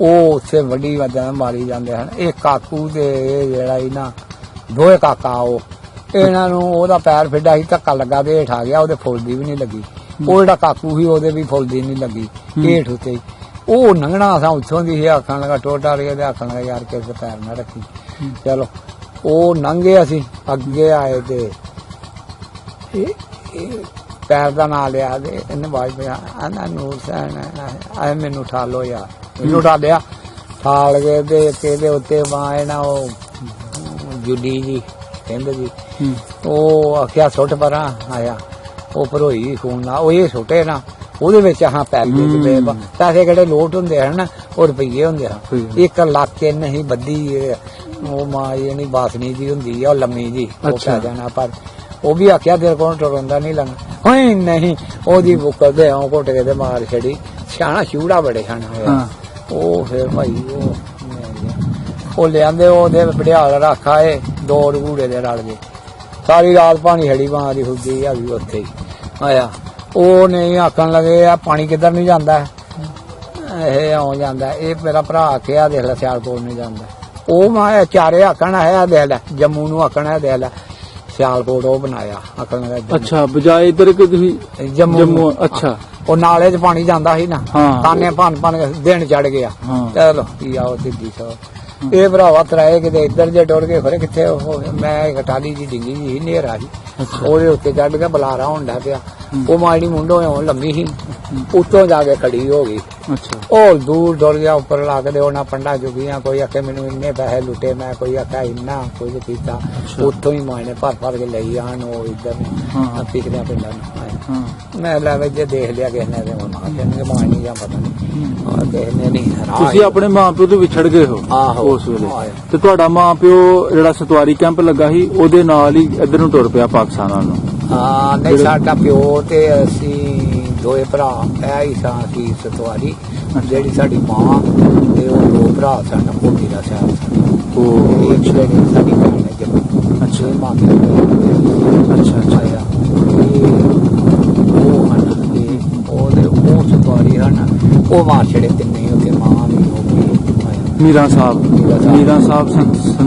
ਉਹ ਉੱਥੇ ਵੱਡੀ ਵਜ੍ਹਾ ਮਾਰੀ ਜਾਂਦੇ ਹਨ ਇਹ ਕਾਕੂ ਤੇ ਜਿਹੜਾ ਇਹਨਾਂ ਦੋਏ ਕਾਕਾ ਉਹ ਇਹਨਾਂ ਨੂੰ ਉਹਦਾ ਪੈਰ ਫਿੱਡਾ ਸੀ ਧੱਕਾ ਲੱਗਾ ਤੇ ਹੇਠ ਆ ਗਿਆ ਉਹਦੇ ਫੁੱਲਦੀ ਵੀ ਨਹੀਂ ਲੱਗੀ ਉਹ ਜਿਹੜਾ ਕਾਕੂ ਸੀ ਉਹਦੇ ਵੀ ਫੁੱਲਦੀ ਨਹੀਂ ਲੱਗੀ ਹੇਠ ਉੱਤੇ ਉਹ ਲੰਘਣਾ ਅਸਾਂ ਉੱਥੋਂ ਦੀ ਸੀ ਆਖਣ ਲੱਗਾ ਟੋਟਾ ਰਿਹਾ ਤੇ ਆਖਣ ਲੱਗਾ ਯਾਰ ਕਿਸੇ ਪੈਰ ਨਾ ਰੱਖੀ ਚਲੋ ਉਹ ਲੰਘੇ ਅਸੀਂ ਅੱਗੇ ਆਏ ਤੇ ਪੈਰ ਦਾ ਨਾਂ ਲਿਆ ਤੇ ਇਹਨੇ ਬਾਜ ਪਿਆ ਆਨਾ ਨੂਰ ਸੈਨ ਆਏ ਮੈਨੂੰ ਉਠਾ ਲੋ ਯਾਰ ਮੈਨੂੰ ਉਠਾ ਲਿਆ ਠਾਲ ਕੇ ਤੇ ਇਹਦੇ ਉੱਤੇ ਬਾਏ ਨਾ ਉਹ ਜੁੱਡੀ ਜੀ ਕਹਿੰਦੇ ਜੀ ਉਹ ਆਖਿਆ ਸੁੱਟ ਪਰਾਂ ਆਇਆ ਉਹ ਭਰੋਈ ਖੂਨ ਨਾਲ ਉਹ ਇਹ ਸੁੱਟੇ ਨਾ ਉਹਦੇ ਵਿੱਚ ਹਾਂ ਪੈਸੇ ਪੈਸੇ ਕਿਹੜੇ ਲੋਟ ਹੁੰਦੇ ਹਨ ਉਹ ਰੁਪਈਏ ਹੁੰਦੇ ਹਨ 1 ਲੱਖ ਤੇ ਨਹੀਂ ਬੱਦੀ ਉਹ ਮਾਂ ਜਿਹੜੀ ਬਾਸਨੀ ਜੀ ਹੁੰਦੀ ਆ ਉਹ ਲੰਮੀ ਜੀ ਉਹ ਪੈ ਜਾਣਾ ਪਰ ਉਹ ਵੀ ਆਖਿਆ ਤੇਰੇ ਕੋਲ ਟੁਰਦਾ ਨਹੀਂ ਲੰਘ ਹੋਈ ਨਹੀਂ ਉਹਦੀ ਬੁੱਕਲ ਦੇ ਆਉਂ ਘੁੱਟ ਕੇ ਤੇ ਮਾਰ ਛੜੀ ਸਿਆਣਾ ਚੂੜਾ ਬੜੇ ਹਨ ਉਹ ਫਿਰ ਭਾਈ ਉਹ ਲਿਆਂਦੇ ਉਹਦੇ ਵੜਿਆਲ ਰੱਖਾ ਏ 2 ਰਗੂੜੇ ਦੇ ਰਲ ਗਏ ਸਾਰੀ ਰਾਤ ਪਾਣੀ ਹੜੀ ਮਾਂ ਦੀ ਹੁੰਦੀ ਆ ਵੀ ਉੱਥੇ ਹੀ ਆਇਆ ਉਹ ਨਹੀਂ ਆਖਣ ਲੱਗੇ ਆ ਪਾਣੀ ਕਿੱਧਰ ਨਹੀਂ ਜਾਂਦਾ ਇਹ ਆਉਂ ਜਾਂਦਾ ਇਹ ਮੇਰਾ ਭਰਾ ਆਖਿਆ ਦੇਖ ਲੈ ਸਿਆਲਕੋਟ ਨਹੀਂ ਜਾਂਦਾ ਉਹ ਮੈਂ ਚਾਰੇ ਆਖਣਾ ਹੈ ਦੇਖ ਲੈ ਜੰਮੂ ਨੂੰ ਆਖਣਾ ਦੇਖ ਲੈ ਸਿਆਲਕੋਟ ਉਹ ਬਣਾਇਆ ਆਖਣ ਲੱਗਾ ਅੱਛਾ ਬਜਾਏ ਇੱਧਰ ਕਿ ਤੁਸੀਂ ਜੰਮੂ ਅੱਛਾ ਉਹ ਨਾਲੇ 'ਚ ਪਾਣੀ ਜਾਂਦਾ ਸੀ ਨਾ ਤਾਨੇ ਭੰਨ ਦਿਨ ਚੜ ਗਿਆ ਚਲੋ ਕੀ ਆਓ ਸਿੱਧੀ ਸੋ ਇਹ ਭਰਾਵਾ ਤਰਾਏ ਕਿਤੇ ਇੱਧਰ ਜੇ ਡੁੱਲ ਗਏ ਖਰੇ ਕਿੱਥੇ ਉਹ ਮੈਂ ਘਟਾਲੀ ਦੀ ਡਿੱਗੀ ਜੀ ਨੇਰਾ ਸੀ ਉਹਦੇ ਉੱਤੇ ਚੜ ਕੇ ਬੁਲਾਰਾ ਹੁੰਦਾ ਪਿਆ ਉਹ ਮਾੜੀ ਮੁੰਡੋ ਲੰਮੀ ਸੀ ਉੱਤੋਂ ਜਾ ਕੇ ਖੜੀ ਹੋ ਗਈ ਉਹ ਦੂਰ ਡੁੱਲ ਗਿਆ ਉੱਪਰ ਲਾ ਕੇ ਉਹਨਾਂ ਪੰਡਾ ਚੁੱਕੀਆਂ ਕੋਈ ਆਖੇ ਮੈਨੂੰ ਇੰਨੇ ਪੈਸੇ ਲੁੱਟੇ ਮੈਂ ਕੋਈ ਆਖਿਆ ਇੰਨਾ ਕੁਝ ਕੀਤਾ ਉੱਥੋਂ ਹੀ ਮਾਣੇ ਭਰ ਕੇ ਲਈ ਆਣ ਉਹ ਇੱਧਰ ਪਿਛਲੇ ਪਿੰਡਾਂ ਨੂੰ ਮੈਂ ਲੈ ਵੇ ਜੇ ਦੇਖ ਲਿਆ ਕਿਸੇ ਨੇ ਤੇ ਕਹਿੰਦੇ ਮਾਣ ਨਹੀਂ ਜਾਂ ਪਤਾ ਨਹੀਂ ਕਿਸੇ ਨੇ ਨਹੀਂ ਤੁਸੀਂ ਆਪਣੇ ਮਾਂ ਪਿਓ ਤੋਂ ਵਿਛੜ ਗਏ ਹੋ ਉਸ ਵੇਲੇ ਤੇ ਤੁਹਾਡਾ ਮਾਂ ਪਿਓ ਜਿਹੜਾ ਸਤਵਾਰੀ ਕੈਂਪ ਲੱਗਾ ਸੀ ਉਹਦੇ ਨਾਲ ਹੀ ਇੱਧਰ ਨੂੰ ਟੁਰ ਪਿਆ ਪਾਕਿਸਤਾਨ ਵੱਲ ਨੂੰ ਹਾਂ ਨਹੀਂ ਸਾਡਾ ਪਿਓ ਤੇ ਅਸੀਂ ਦੋਏ ਭਰਾ ਇਹ ਹੀ ਸਾਂ ਸੀ ਸਤਵਾਰੀ ਜਿਹੜੀ ਸਾਡੀ ਮਾਂ ਤੇ ਉਹ 2 ਭਰਾ ਸਨ ਉਹ ਮੇਰਾ ਸਿਆਲ ਸਨ ਉਹ ਜਿਹੜੀ ਸਾਡੀ ਭੈਣ ਨੇ ਜੰਮੀ ਅੱਛਾ ਮਾਂ ਅੱਛਾ ਉਹ ਹਨ ਉਹ ਸਤਵਾਰੀ ਹਨ ਉਹ ਮਾਰ ਛੜੇ ਤਿੰਨੇ ਉਹਦੇ ਮਾਂ ਵੀ ਹੋ ਗਈ ਮੀਰਾ ਸਾਹਿਬ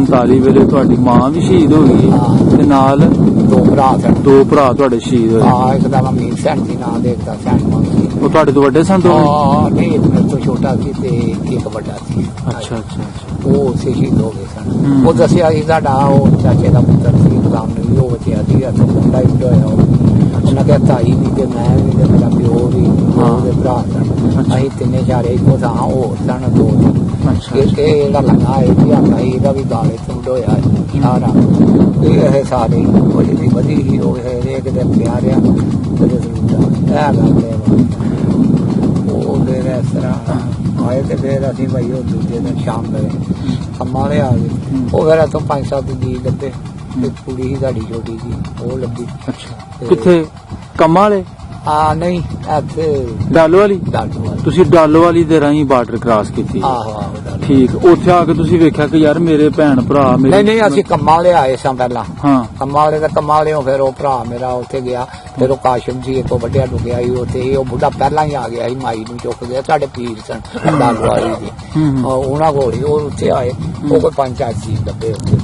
47 ਵੇਲੇ ਤੁਹਾਡੀ ਮਾਂ ਵੀ ਸ਼ਹੀਦ ਹੋ ਗਈ ਤੇ ਨਾਲ 2 ਭਰਾ ਸਨ 2 ਭਰਾ ਤੁਹਾਡੇ ਸ਼ਹੀਦ ਹੋਏ ਹਾਂ ਇੱਕ ਦਾ ਮੀਰ ਸੈਨ ਸੀ ਨਾਂ ਦੇ ਦਾ ਸੈਨ ਉਹ ਤੁਹਾਡੇ ਤੋਂ ਵੱਡੇ ਸਨ ਨਹੀਂ ਇੱਕ ਮੇਰੇ ਤੋਂ ਛੋਟਾ ਸੀ ਤੇ ਇੱਕ ਵੱਡਾ ਸੀ ਅੱਛਾ ਉਹ ਸ਼ਹੀਦ ਹੋ ਗਏ ਸਨ ਉਹ ਦੱਸਿਆ ਸੀ ਸਾਡਾ ਉਹ ਚਾਚੇ ਦਾ ਪੁੱਤਰ ਸੀ ਗੁਲਾਮ ਨਬੀ ਉਹ ਬਚਿਆ ਸੀ ਹੱਥੋਂ ਮੁੰਡਾ ਹੀ ਹੋਇਆ ਉਹਨਾਂ ਦੇ ਤਾਈ ਵੀ ਤੇ ਮੈਂ ਵੀ ਤੇ ਮੇਰਾ ਪਿਓ ਵੀ ਉਹਦੇ ਭਰਾ ਸਨ ਅਸੀਂ ਤਿੰਨੇ ਚਾਰੇ ਇੱਕੋ ਥਾਂ ਉਹ ਸਨ 2 ਇਹ ਜਿਹੜਾ ਲੱਗਾ ਇਹ ਆਪਣਾ ਇਹਦਾ ਵੀ ਗਾਲੇ ਤੋਂ ਹੋਇਆ ਸਾਰਾ ਇਹ ਸਾਰੇ ਬੜੀ ਵਧੀ ਹੀ ਹੋ ਗਏ ਇੱਕ ਦਿਨ ਪਿਆਰਿਆ ਉਹ ਫਿਰ ਇਸ ਤਰ੍ਹਾਂ ਆਏ ਤੇ ਫਿਰ ਅਸੀਂ ਭਾਈ ਉਹ ਦੂਜੇ ਦਿਨ ਸ਼ਾਮ ਵੇਲੇ ਕੰਮਾਂ ਵਾਲੇ ਆ ਗਏ ਉਹ ਫਿਰ ਇੱਥੋਂ 5-7 ਜੀ ਲੱਭੇ ਤੇ ਕੁੜੀ ਹੀ ਸਾਡੀ ਛੋਟੀ ਜੀ ਉਹ ਲੱਭੀ ਕਿੱਥੇ ਕੰਮਾਂ ਵਾਲੇ ਨਹੀਂ ਇੱਥੇ ਡਾਲੋ ਵਾਲੀ ਤੁਸੀਂ ਡਾਲੋ ਵਾਲੀ ਦੇ ਰਾਹੀਂ ਬਾਰਡਰ ਕ੍ਰਾਸ ਕੀਤੀ ਆਹੋ ਠੀਕ ਉੱਥੇ ਆ ਕੇ ਤੁਸੀਂ ਵੇਖਿਆ ਕਿ ਯਾਰ ਮੇਰੇ ਭੈਣ ਭਰਾ ਨਹੀਂ ਅਸੀਂ ਕੰਮਾਂ ਵਾਲੇ ਆਏ ਸਾਂ ਪਹਿਲਾਂ ਕੰਮਾਂ ਵਾਲੇ ਤਾਂ ਕੰਮਾਂ ਵਾਲਿਓ ਫਿਰ ਉਹ ਭਰਾ ਮੇਰਾ ਉੱਥੇ ਗਿਆ ਫਿਰ ਉਹ ਕਾਸ਼ਮ ਸੀ ਇੱਕ ਵੱਡਿਆ ਡੁੱਗਿਆ ਸੀ ਉੱਥੇ ਉਹ ਬੁੱਢਾ ਪਹਿਲਾਂ ਹੀ ਆ ਗਿਆ ਸੀ ਮਾਈ ਨੂੰ ਚੁੱਕ ਗਿਆ ਸਾਡੇ ਪੀਰ ਸਨ ਡਾਲੋ ਵਾਲੀ ਦੇ ਉਹਨਾਂ ਕੋਲ ਹੀ ਉਹ ਉੱਥੇ ਆਏ ਉਹ ਕੋਈ 5-4 ਜੀ ਲੱਭੇ ਉੱਥੇ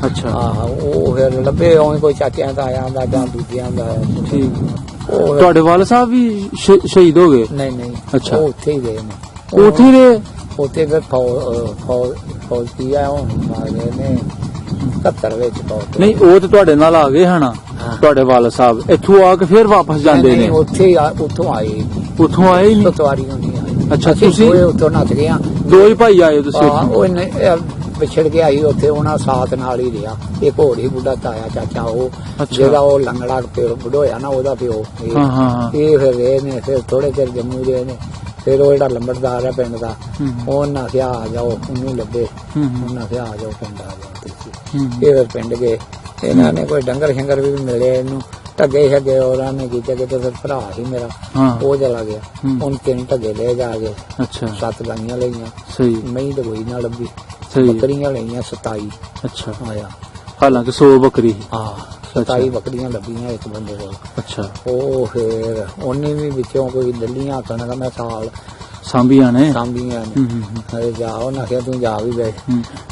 ਅੱਛਾ ਉਹ ਫਿਰ ਲੱਭੇ ਉਹ ਕੋਈ ਚਾਚਿਆਂ ਦਾ ਆਇਆ ਦਾ ਜਾਂ ਦੂਜਿਆਂ ਦਾ ਠੀਕ ਤੁਹਾਡੇ ਵਾਲ ਸਾਹਿਬ ਵੀ ਸ਼ਹੀਦ ਹੋ ਗਏ ਨਹੀਂ ਅੱਛਾ ਉੱਥੇ ਹੀ ਗਏ ਨੇ ਉੱਥੇ ਫਿਰ ਫੌਜ ਕੀ ਆ ਹੁਣ ਆ ਗਏ ਨੇ 70 ਵਿੱਚ ਬਹੁਤ ਨਹੀਂ ਉਹ ਤੇ ਤੁਹਾਡੇ ਨਾਲ ਆ ਗਏ ਹਨਾ ਤੁਹਾਡੇ ਵਾਲ ਸਾਹਿਬ ਇੱਥੋਂ ਆ ਕੇ ਫਿਰ ਵਾਪਸ ਜਾਂਦੇ ਨੇ ਉੱਥੇ ਉੱਥੋਂ ਆਏ ਨਹੀਂ ਸਤਵਾਰੀ ਨੂੰ ਨਹੀਂ ਆਏ ਅੱਛਾ, ਅਸੀਂ ਤੁਸੀਂ ਦੋਏ ਉੱਤੋਂ ਨੱਠ ਗਏ ਆ। ਦੋ ਹੀ ਭਾਈ ਆਏ ਹੋ ਤੁਸੀਂ ਹਾਂ, ਉੱਥੋਂ? ਉਹ ਵਿਛੜ ਗਿਆ ਸੀ ਉੱਥੇ, ਉਹਨਾਂ ਸਾਥ ਨਾਲ ਹੀ ਰਿਹਾ। ਇੱਕ ਹੋਰ ਹੀ ਬੁੱਢਾ ਤਾਇਆ ਚਾਚਾ, ਉਹ ਅੱਛਾ। ਜਿਹੜਾ ਉਹ ਲੰਗੜਾ ਪਿਓ ਬੁੱਢੋਇਆ ਨਾ, ਉਹਦਾ ਪਿਓ ਇਹ। ਹਾਂ ਹਾਂ ਹਾਂ। ਇਹ ਫਿਰ ਰਹੇ ਨੇ, ਫਿਰ ਥੋੜੇ ਚਿਰ ਜੰਮੂ ਰਹੇ ਨੇ। ਫਿਰ ਉਹ ਜਿਹੜਾ ਲੰਬੜਦਾਰ ਹੈ ਪਿੰਡ ਦਾ, ਉਹਨਾਂ ਕਿਹਾ ਆ ਜਾਓ, ਉਹਨੂੰ ਲੱਭੇ, ਉਹਨਾਂ ਕਿਹਾ ਆ ਜਾਓ ਪਿੰਡ ਆ ਜਾਓ ਤੁਸੀਂ। ਇਹ ਫਿਰ ਪਿੰਡ ਗਏ, ਇਹਨਾਂ ਨੇ ਕੋਈ ਡੰਗਰ ਸ਼ੰਗਰ ਵੀ ਮਿਲੇ ਇਹਨੂੰ, ਢੱਗੇ ਛੱਗੇ ਉਹਨਾਂ ਨੇ ਕੀਤੇ। ਕਿਤੇ ਫਿਰ ਭਰਾ ਸੀ ਮੇਰਾ, ਉਹ ਚਲਾ ਗਿਆ, ਉਹਨ 3 ਢੱਗੇ ਲੈ ਜਾ ਕੇ। ਅੱਛਾ, 7 ਗਾਈਆਂ ਲਈਆਂ, ਸਹੀ ਮਹੀਂ ਤਾਂ ਕੋਈ ਨਾ ਲੱਭੀ। ਸਹੀ। ਬੱਕਰੀਆਂ ਲਈਆਂ 27। ਅੱਛਾ, ਆਇਆ ਹਾਲਾਂਕਿ 100 ਬੱਕਰੀ ਸੀ। ਹਾਂ, 27 ਬੱਕਰੀਆਂ ਲੱਭੀਆਂ ਇੱਕ ਬੰਦੇ ਕੋਲ। ਅੱਛਾ, ਉਹ ਫਿਰ ਉਹਨੇ ਵੀ ਵਿੱਚੋਂ ਕੋਈ ਲੱਲੀਆਂ ਆਖਣ ਮੈਂ ਸਾਲ ਸਾਂਭੀਆਂ ਨੇ। ਸਾਂਭੀਆਂ ਨੇ। ਅਰੇ ਜਾ, ਉਹਨਾਂ ਕਿਹਾ ਤੂੰ ਜਾ ਵੀ ਗਏ।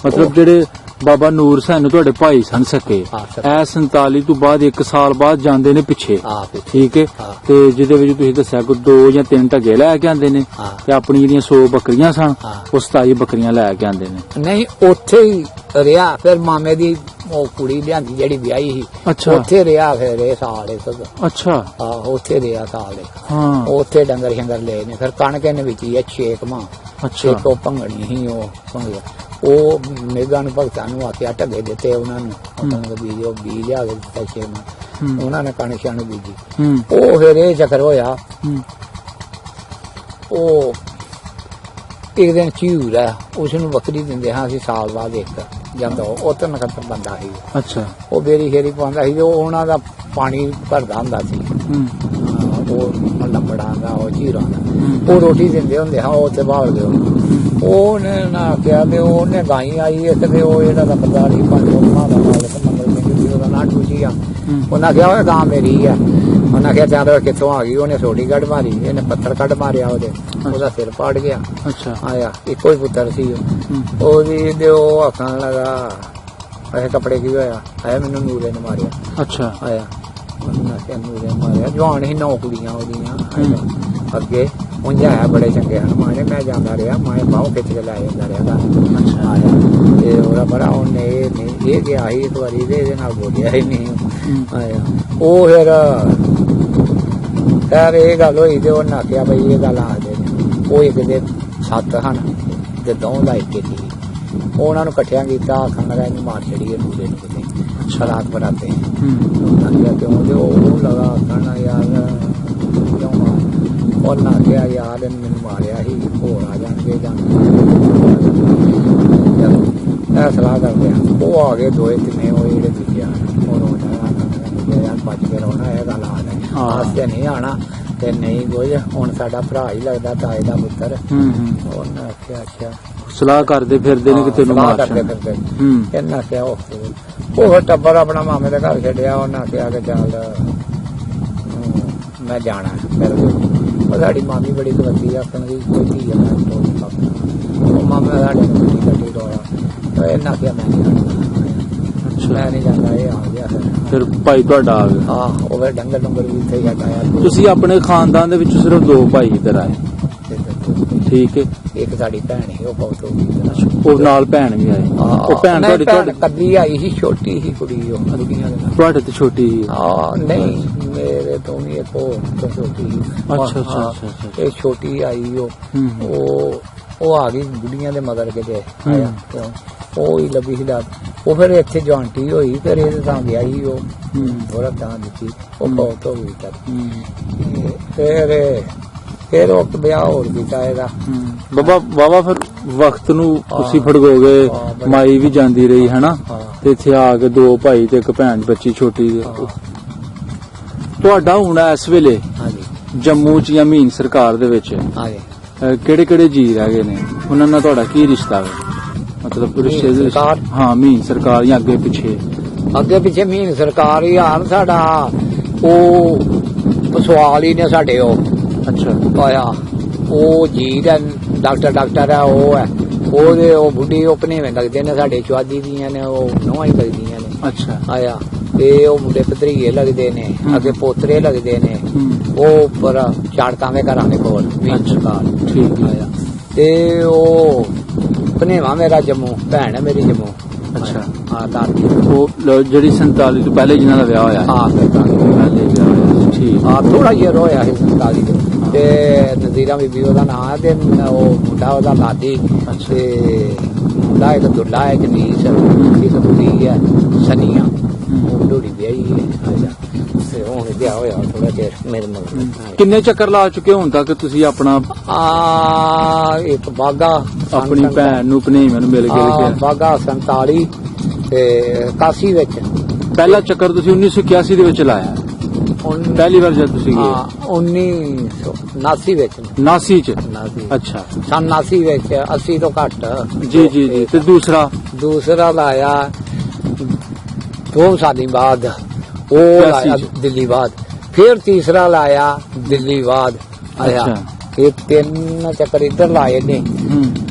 ਮਤਲਬ ਜਿਹੜੇ ਬਾਬਾ ਨੂਰ ਹੁਸੈਨ ਤੁਹਾਡੇ ਭਾਈ ਸਨ ਸਕੇ, ਇਹ 47 ਤੋਂ ਬਾਅਦ 1 ਸਾਲ ਬਾਅਦ ਜਾਂਦੇ ਨੇ ਪਿੱਛੇ, ਠੀਕ ਹੈ, ਤੇ ਜਿਹਦੇ ਵਿੱਚ ਤੁਸੀਂ ਦੱਸਿਆ ਕਿ 2 ਜਾਂ 3 ਢੱਗੇ ਲੈ ਕੇ ਆਂਦੇ ਨੇ, ਤੇ ਆਪਣੀ ਜਿਹੜੀਆਂ 100 ਬੱਕਰੀਆਂ ਸਨ, ਉਹ 27 ਬੱਕਰੀਆਂ ਲੈ ਕੇ ਆਂਦੇ ਨੇ। ਨਹੀਂ, ਉੱਥੇ ਹੀ ਰਿਹਾ। ਫਿਰ ਮਾਮੇ ਦੀ ਉਹ ਕੁੜੀ ਲਿਆਂਦੀ ਜਿਹੜੀ ਵਿਆਹੀ ਸੀ, ਅੱਛਾ, ਉੱਥੇ ਰਿਹਾ ਫਿਰ ਇਹ ਸਾਲ ਇੱਕ। ਅੱਛਾ, ਉੱਥੇ ਰਿਹਾ ਸਾਲ ਇੱਕ। ਹਾਂ, ਉੱਥੇ ਡੰਗਰ ਸ਼ੰਗਰ ਲਏ ਨੇ। ਫਿਰ ਕਣਕ ਇਹਨੇ ਵਿੱਚ ਹੀ 6 ਮਾਂ। ਅੱਛਾ, ਇੱਕ ਉਹ ਭੰਗਣੀ ਸੀ, ਉਹ ਭੰਗਿਆ। ਉਹ ਮੇਘਾਂ ਨੂੰ ਭਗਤਾਂ ਨੂੰ ਆਖਿਆ ਢੱਗੇ ਦਿੱਤੇ ਉਹਨਾਂ ਨੂੰ, ਉਹਨਾਂ ਨੂੰ ਬੀਜ, ਉਹ ਬੀਜ ਲਿਆ ਕੇ ਦਿੱਤਾ 6 ਮਾਂ। ਉਹਨਾਂ ਨੇ ਕਣਕ ਸ਼ਣ ਬੀਜੀ। ਉਹ ਫਿਰ ਇਹ ਚੱਕਰ ਹੋਇਆ। ਉਹ ਇੱਕ ਦਿਨ ਝੀਰ ਹੈ, ਉਸ ਨੂੰ ਬੱਕਰੀ ਦਿੰਦੇ ਹਾਂ ਅਸੀਂ ਸਾਲ ਬਾਅਦ ਇੱਕ ਜਾਂਦਾ। ਉਹ ਤਾਂ ਨਖਤ ਬੰਦਾ ਸੀ। ਅੱਛਾ, ਉਹ ਬੇਰੀ ਖੇਰੀ ਪਾਉਂਦਾ ਸੀ, ਉਹ ਉਹਨਾਂ ਦਾ ਪਾਣੀ ਭਰਦਾ ਹੁੰਦਾ ਸੀ। ਉਹ ਲੰਬੜਾਂ ਦਾ, ਉਹ ਝੀਰਾਂ ਦਾ, ਉਹ ਰੋਟੀ ਦਿੰਦੇ ਹੁੰਦੇ ਹਾਂ, ਉਹ ਉੱਥੇ ਭਾਲਦੇ ਉਹਨੇ ਨਾ ਆਖਿਆ ਵੀ ਉਹਨੇ ਗਾਈ ਆਈ ਇੱਕ, ਤੇ ਉਹ ਜਿਹੜਾ ਲੰਬੜਦਾਰ ਸੀ 5 ਉਹਨਾਂ ਦਾ ਮਾਲਕ ਮੰਗਲ ਸਿੰਘ ਸੀ, ਉਹਦਾ ਨਾਂ ਟੂਜੀ ਆ। ਉਹਨਾਂ ਕਿਹਾ ਉਹ ਗਾਂ ਮੇਰੀ ਆ। ਉਹਨਾਂ ਕਿਹਾ ਚਾਹ ਕਿੱਥੋਂ ਆ ਗਈ? ਉਹਨੇ ਸੋਟੀ ਕੱਢ ਮਾਰੀ, ਇਹਨੇ ਪੱਥਰ ਕੱਢ ਮਾਰਿਆ, ਉਹਦਾ ਸਿਰ ਪਾੜ ਗਿਆ। ਅੱਛਾ, ਆਇਆ ਇੱਕੋ ਹੀ ਪੁੱਤਰ ਸੀ ਉਹਦੀ। ਤੇ ਉਹ ਆਖਣ ਲੱਗਾ ਇਹ ਕੱਪੜੇ ਕੀ ਹੋਇਆ? ਆਇਆ ਮੈਨੂੰ ਨੂਰੇ ਨੇ ਮਾਰਿਆ। ਅੱਛਾ, ਆਇਆ ਉਹਨਾਂ ਕਿਹਾ ਨੂਰੇ ਨੇ ਮਾਰਿਆ। ਜਵਾਨ ਸੀ 9 ਕੁੜੀਆਂ ਉਹਦੀਆਂ ਅੱਗੇ। ਉਂਝ ਹੈ ਬੜੇ ਚੰਗੇ ਹਨ ਮਾਣੇ। ਮੈਂ ਜਾਂਦਾ ਰਿਹਾ, ਮੈਂ ਬਾਹੋਂ ਖਿੱਚ ਕੇ ਲੈ ਜਾਂਦਾ ਰਿਹਾ ਘਰ। ਅੱਛਾ, ਆਇਆ ਤੇ ਉਹਦਾ ਬੜਾ ਉਹਨੇ ਇਹ ਗਿਆ ਸੀ ਇੱਕ ਵਾਰੀ, ਇਹਦੇ ਨਾਲ ਬੋਲਿਆ ਹੀ ਨਹੀਂ। ਆਇਆ ਉਹ ਫਿਰ ਇਹ ਗੱਲ ਹੋਈ ਤੇ ਉਹਨੇ ਆਖਿਆ ਬਈ ਇਹ ਗੱਲ ਆਖਦੇ ਨੇ। ਉਹ ਇੱਕ ਦੇ 7 ਹਨ ਤੇ 2 ਦਾ ਇੱਕ ਸੀ। ਉਹਨਾਂ ਨੂੰ ਇਕੱਠਿਆਂ ਕੀਤਾ, ਆਖਣ ਲੱਗਾ ਇਹਨੂੰ ਮਾਰ ਛੜੀਏ ਨੂਰੇ ਨੂੰ ਕਿਤੇ ਸ਼ਰਾਤ ਬਰਾਤੇ। ਆਖਿਆ ਕਿਉਂ? ਤੇ ਉਹ ਲਗਾ ਆਖਣ ਯਾਰ ਕਿਉਂ ਮਾਰ? ਉਹਨਾਂ ਆਖਿਆ ਯਾਰ ਇਹਨੇ ਮੈਨੂੰ ਮਾਰਿਆ ਸੀ, ਹੋਰ ਆ ਜਾਣਗੇ ਜਾਂ ਇਹ ਸਲਾਹ ਕਰਦੇ ਆ। ਉਹ ਆ ਗਏ 2 3 ਉਹ ਜਿਹੜੇ ਦੂਜੇ ਹੋਰ ਯਾਰ ਬਚ ਕੇ ਰੋਣਾ, ਇਹ ਗੱਲ ਆ ਗਈ ਆਸਤੇ ਨਹੀਂ ਆਣਾ ਤੇ ਨਹੀਂ ਕੁਝ। ਹੁਣ ਸਾਡਾ ਭਰਾ ਹੀ ਲੱਗਦਾ, ਤਾਏ ਦਾ ਪੁੱਤਰ। ਉਹਨਾਂ ਆਖਿਆ ਅੱਛਾ, ਸਲਾਹ ਕਰਦੇ ਫਿਰਦੇ ਨੇ ਕਿ ਤੈਨੂੰ ਮਾਰ ਕਰਦੇ ਫਿਰਦੇ। ਇਹਨਾਂ ਆਖਿਆ ਉਹ ਟੱਬਰ ਆਪਣਾ ਮਾਮੇ ਦੇ ਘਰ ਛੱਡਿਆ। ਉਹਨਾਂ ਆਖਿਆ ਕਿ ਚੱਲ ਮੈਂ ਜਾਣਾ ਮੇਰੇ ਉਹ ਸਾਡੀ ਮਾਮੀ ਬੜੀ ਸਵੱਤੀ ਆਖਣ ਦੀ ਕੋਈ ਧੀ ਆ। ਉਹ ਮਾਮਾ ਸਾਡੇ ਨੂੰ ਗੱਡੀ ਰੋਇਆ। ਇਹਨਾਂ ਆਖਿਆ ਮੈਂ ਨਹੀਂ ਜਾਣਾ, ਮੈਂ ਨਹੀਂ ਜਾਂਦਾ। ਇਹ ਆ ਗਿਆ ਫਿਰ ਭਾਈ ਤੁਹਾਡਾ ਆ ਗਿਆ। ਹਾਂ, ਉਹ ਫਿਰ ਡੰਗਰ ਵੀ ਇੱਥੇ ਛੱਡਾਇਆ। ਤੁਸੀਂ ਆਪਣੇ ਖਾਨਦਾਨ ਦੇ ਵਿੱਚ ਸਿਰਫ 2 ਭਾਈ ਇੱਧਰ ਆਏ, ਠੀਕ ਹੈ? ਇੱਕ ਸਾਡੀ ਭੈਣ ਸੀ, ਉਹ ਬਹੁਤ ਹੋ ਗਈ। ਉਹ ਨਾਲ ਭੈਣ ਵੀ ਆਏ? ਉਹ ਭੈਣ ਤੁਹਾਡੀ ਕੱਲੀ ਆਈ ਸੀ, ਛੋਟੀ ਸੀ ਕੁੜੀ। ਉਹ ਕੁੜੀਆਂ ਤੁਹਾਡੇ ਤੇ ਛੋਟੀ ਸੀ? ਨਹੀਂ, ਮੇਰੇ ਤੋਂ ਵੀ ਇੱਕ ਤੋਂ ਛੋਟੀ ਸੀ। ਅੱਛਾ ਅੱਛਾ ਅੱਛਾ। ਇਹ ਛੋਟੀ ਆਈ। ਉਹ ਆ ਗਈ ਗੁੱਡੀਆਂ ਦੇ ਮਗਰ ਕਿਤੇ ਆਇਆ। ਉਹ ਹੀ ਲੱਭੀ ਸੀ ਦਾਦ। ਉਹ ਫਿਰ ਇੱਥੇ ਜੁਆਂਟੀ ਹੋਈ, ਫਿਰ ਇਹਦੇ ਤਾਂ ਗਿਆ ਸੀ। ਉਹ ਥੋੜਾ ਤਾਂ ਦਿੱਤੀ, ਉਹ ਬਹੁਤ ਹੋ ਗਈ ਤੱਕ। ਫਿਰ ਉਹ ਵਿਆਹ ਹੋਰ ਕੀਤਾ ਇਹਦਾ। ਬਾਬਾ ਫਿਰ ਵਕਤ ਨੂੰ ਤੁਸੀਂ ਫੜਗੋਗੇ, ਮਾਈ ਵੀ ਜਾਂਦੀ ਰਹੀ ਹਨਾ, ਤੇ ਇੱਥੇ ਆ ਕੇ 2 ਭਾਈ ਤੇ ਇੱਕ ਭੈਣ ਬੱਚੀ ਛੋਟੀ। ਤੁਹਾਡਾ ਹੁਣ ਇਸ ਵੇਲੇ ਜੰਮੂ ਚ ਜਾਂ ਮੀਨ ਸਰਕਾਰ ਦੇ ਵਿੱਚ ਕਿਹੜੇ ਕਿਹੜੇ ਜੀ ਰਹਿ ਗਏ ਨੇ? ਉਹਨਾਂ ਨਾਲ ਤੁਹਾਡਾ ਕੀ ਰਿਸ਼ਤਾ ਹੈ? ਮਤਲਬ ਰਿਸ਼ਤੇ ਦੇ? ਹਾਂ, ਮੀਨ ਸਰਕਾਰ ਜਾਂ ਅੱਗੇ ਪਿੱਛੇ? ਅੱਗੇ ਪਿੱਛੇ ਮੀਨ ਸਰਕਾਰ ਹੀ ਹਾਲ ਸਾਡਾ। ਉਹ ਸਵਾਲ ਹੀ ਨੇ ਸਾਡੇ। ਉਹ ਅੱਛਾ, ਆਇਆ ਉਹ ਜੀ ਦਾ ਡਾਕਟਰ ਹੈ। ਉਹ ਹੈ ਉਹਦੇ ਉਹ ਬੁੱਢੀ ਉਹ ਭਨੇਵੇਂ ਲੱਗਦੇ ਨੇ ਸਾਡੇ ਚੁਆਦੀ ਦੀਆਂ ਨੇ, ਉਹ ਨੋਹਾਂ ਹੀ ਲੱਗਦੀਆਂ ਨੇ। ਅੱਛਾ, ਆਇਆ ਤੇ ਉਹ ਮੁੰਡੇ ਭਤਰੀਏ ਲੱਗਦੇ ਨੇ, ਅੱਗੇ ਪੋਤਰੇ ਲੱਗਦੇ ਨੇ। ਉਹ ਉੱਪਰ ਚਾੜਕਾਂ ਦੇ ਘਰਾਂ ਦੇ ਕੋਲ ਮੀਨ ਸਰਕਾਰ। ਠੀਕ ਆਇਆ ਤੇ ਉਹ ਭਨੇਵਾ ਮੇਰਾ ਜੰਮੂ, ਭੈਣ ਹੈ ਮੇਰੀ ਜੰਮੂ। ਅੱਛਾ, ਹਾਂ ਦਾਦੀ। ਉਹ ਜਿਹੜੀ 47 ਤੋਂ ਪਹਿਲੇ ਜਿਹਨਾਂ ਦਾ ਵਿਆਹ ਹੋਇਆ? ਹਾਂ, ਪਹਿਲੇ ਵਿਆਹ ਹੋਇਆ। ਠੀਕ। ਥੋੜਾ ਜਿਹਾ ਹੋਇਆ ਸੀ 47 ਦੇ। ਤੇ ਨਜ਼ੀਰਾ ਬੀਬੀ ਉਹਦਾ ਨਾਂ ਹੈ ਤੇ ਉਹ ਮੁੰਡਾ ਉਹਦਾ ਲਾਡੀ ਤੇ ਮੁੰਡਾ ਇੱਕ ਦੁੱਲਾ ਹੈ ਜਨੀਸ ਇੱਕ ਕੁੜੀ ਹੈ ਸਨੀਆ ਉਹ ਢੋੜੀ ਵਿਆਹੀ ਹੈ ਤੇ ਹੁਣ ਵਿਆਹ ਹੋਇਆ ਥੋੜਾ ਚਿਰ ਮੇਰੇ ਮਗਰ। ਕਿੰਨੇ ਚੱਕਰ ਲਾ ਚੁੱਕੇ ਹੁਣ ਤੱਕ ਤੁਸੀਂ ਆਪਣਾ ਇੱਕ ਬਾਗਾ ਆਪਣੀ ਭੈਣ ਨੂੰ ਭਣੇਵੇਂ ਨੂੰ ਮਿਲ ਕੇ ਲਿਖਿਆ ਬਾਗਾ 47 ਤੇ 81 ਵਿੱਚ ਪਹਿਲਾ ਚੱਕਰ ਤੁਸੀਂ 1981 ਦੇ ਵਿੱਚ ਲਾਇਆ ਪਹਿਲੀ ਵਾਰ ਜਦ ਤੁਸੀਂ ਗਏ 1979 ਵਿੱਚ 89 ਚ 89 ਅੱਛਾ ਸਨ 89 ਵਿੱਚ 80 ਤੋਂ ਘੱਟ ਜੀ ਜੀ ਜੀ ਤੇ ਦੂਸਰਾ ਲਾਇਆ 2 ਸਾਲ ਬਾਅਦ ਉਹ ਲਾਇਆ ਦਿੱਲੀ ਬਾਅਦ ਫਿਰ ਤੀਸਰਾ ਲਾਇਆ ਦਿੱਲੀ ਬਾਅਦ ਆਇਆ ਇਹ 3 ਚੱਕਰ ਇੱਧਰ ਲਾਏ ਨੇ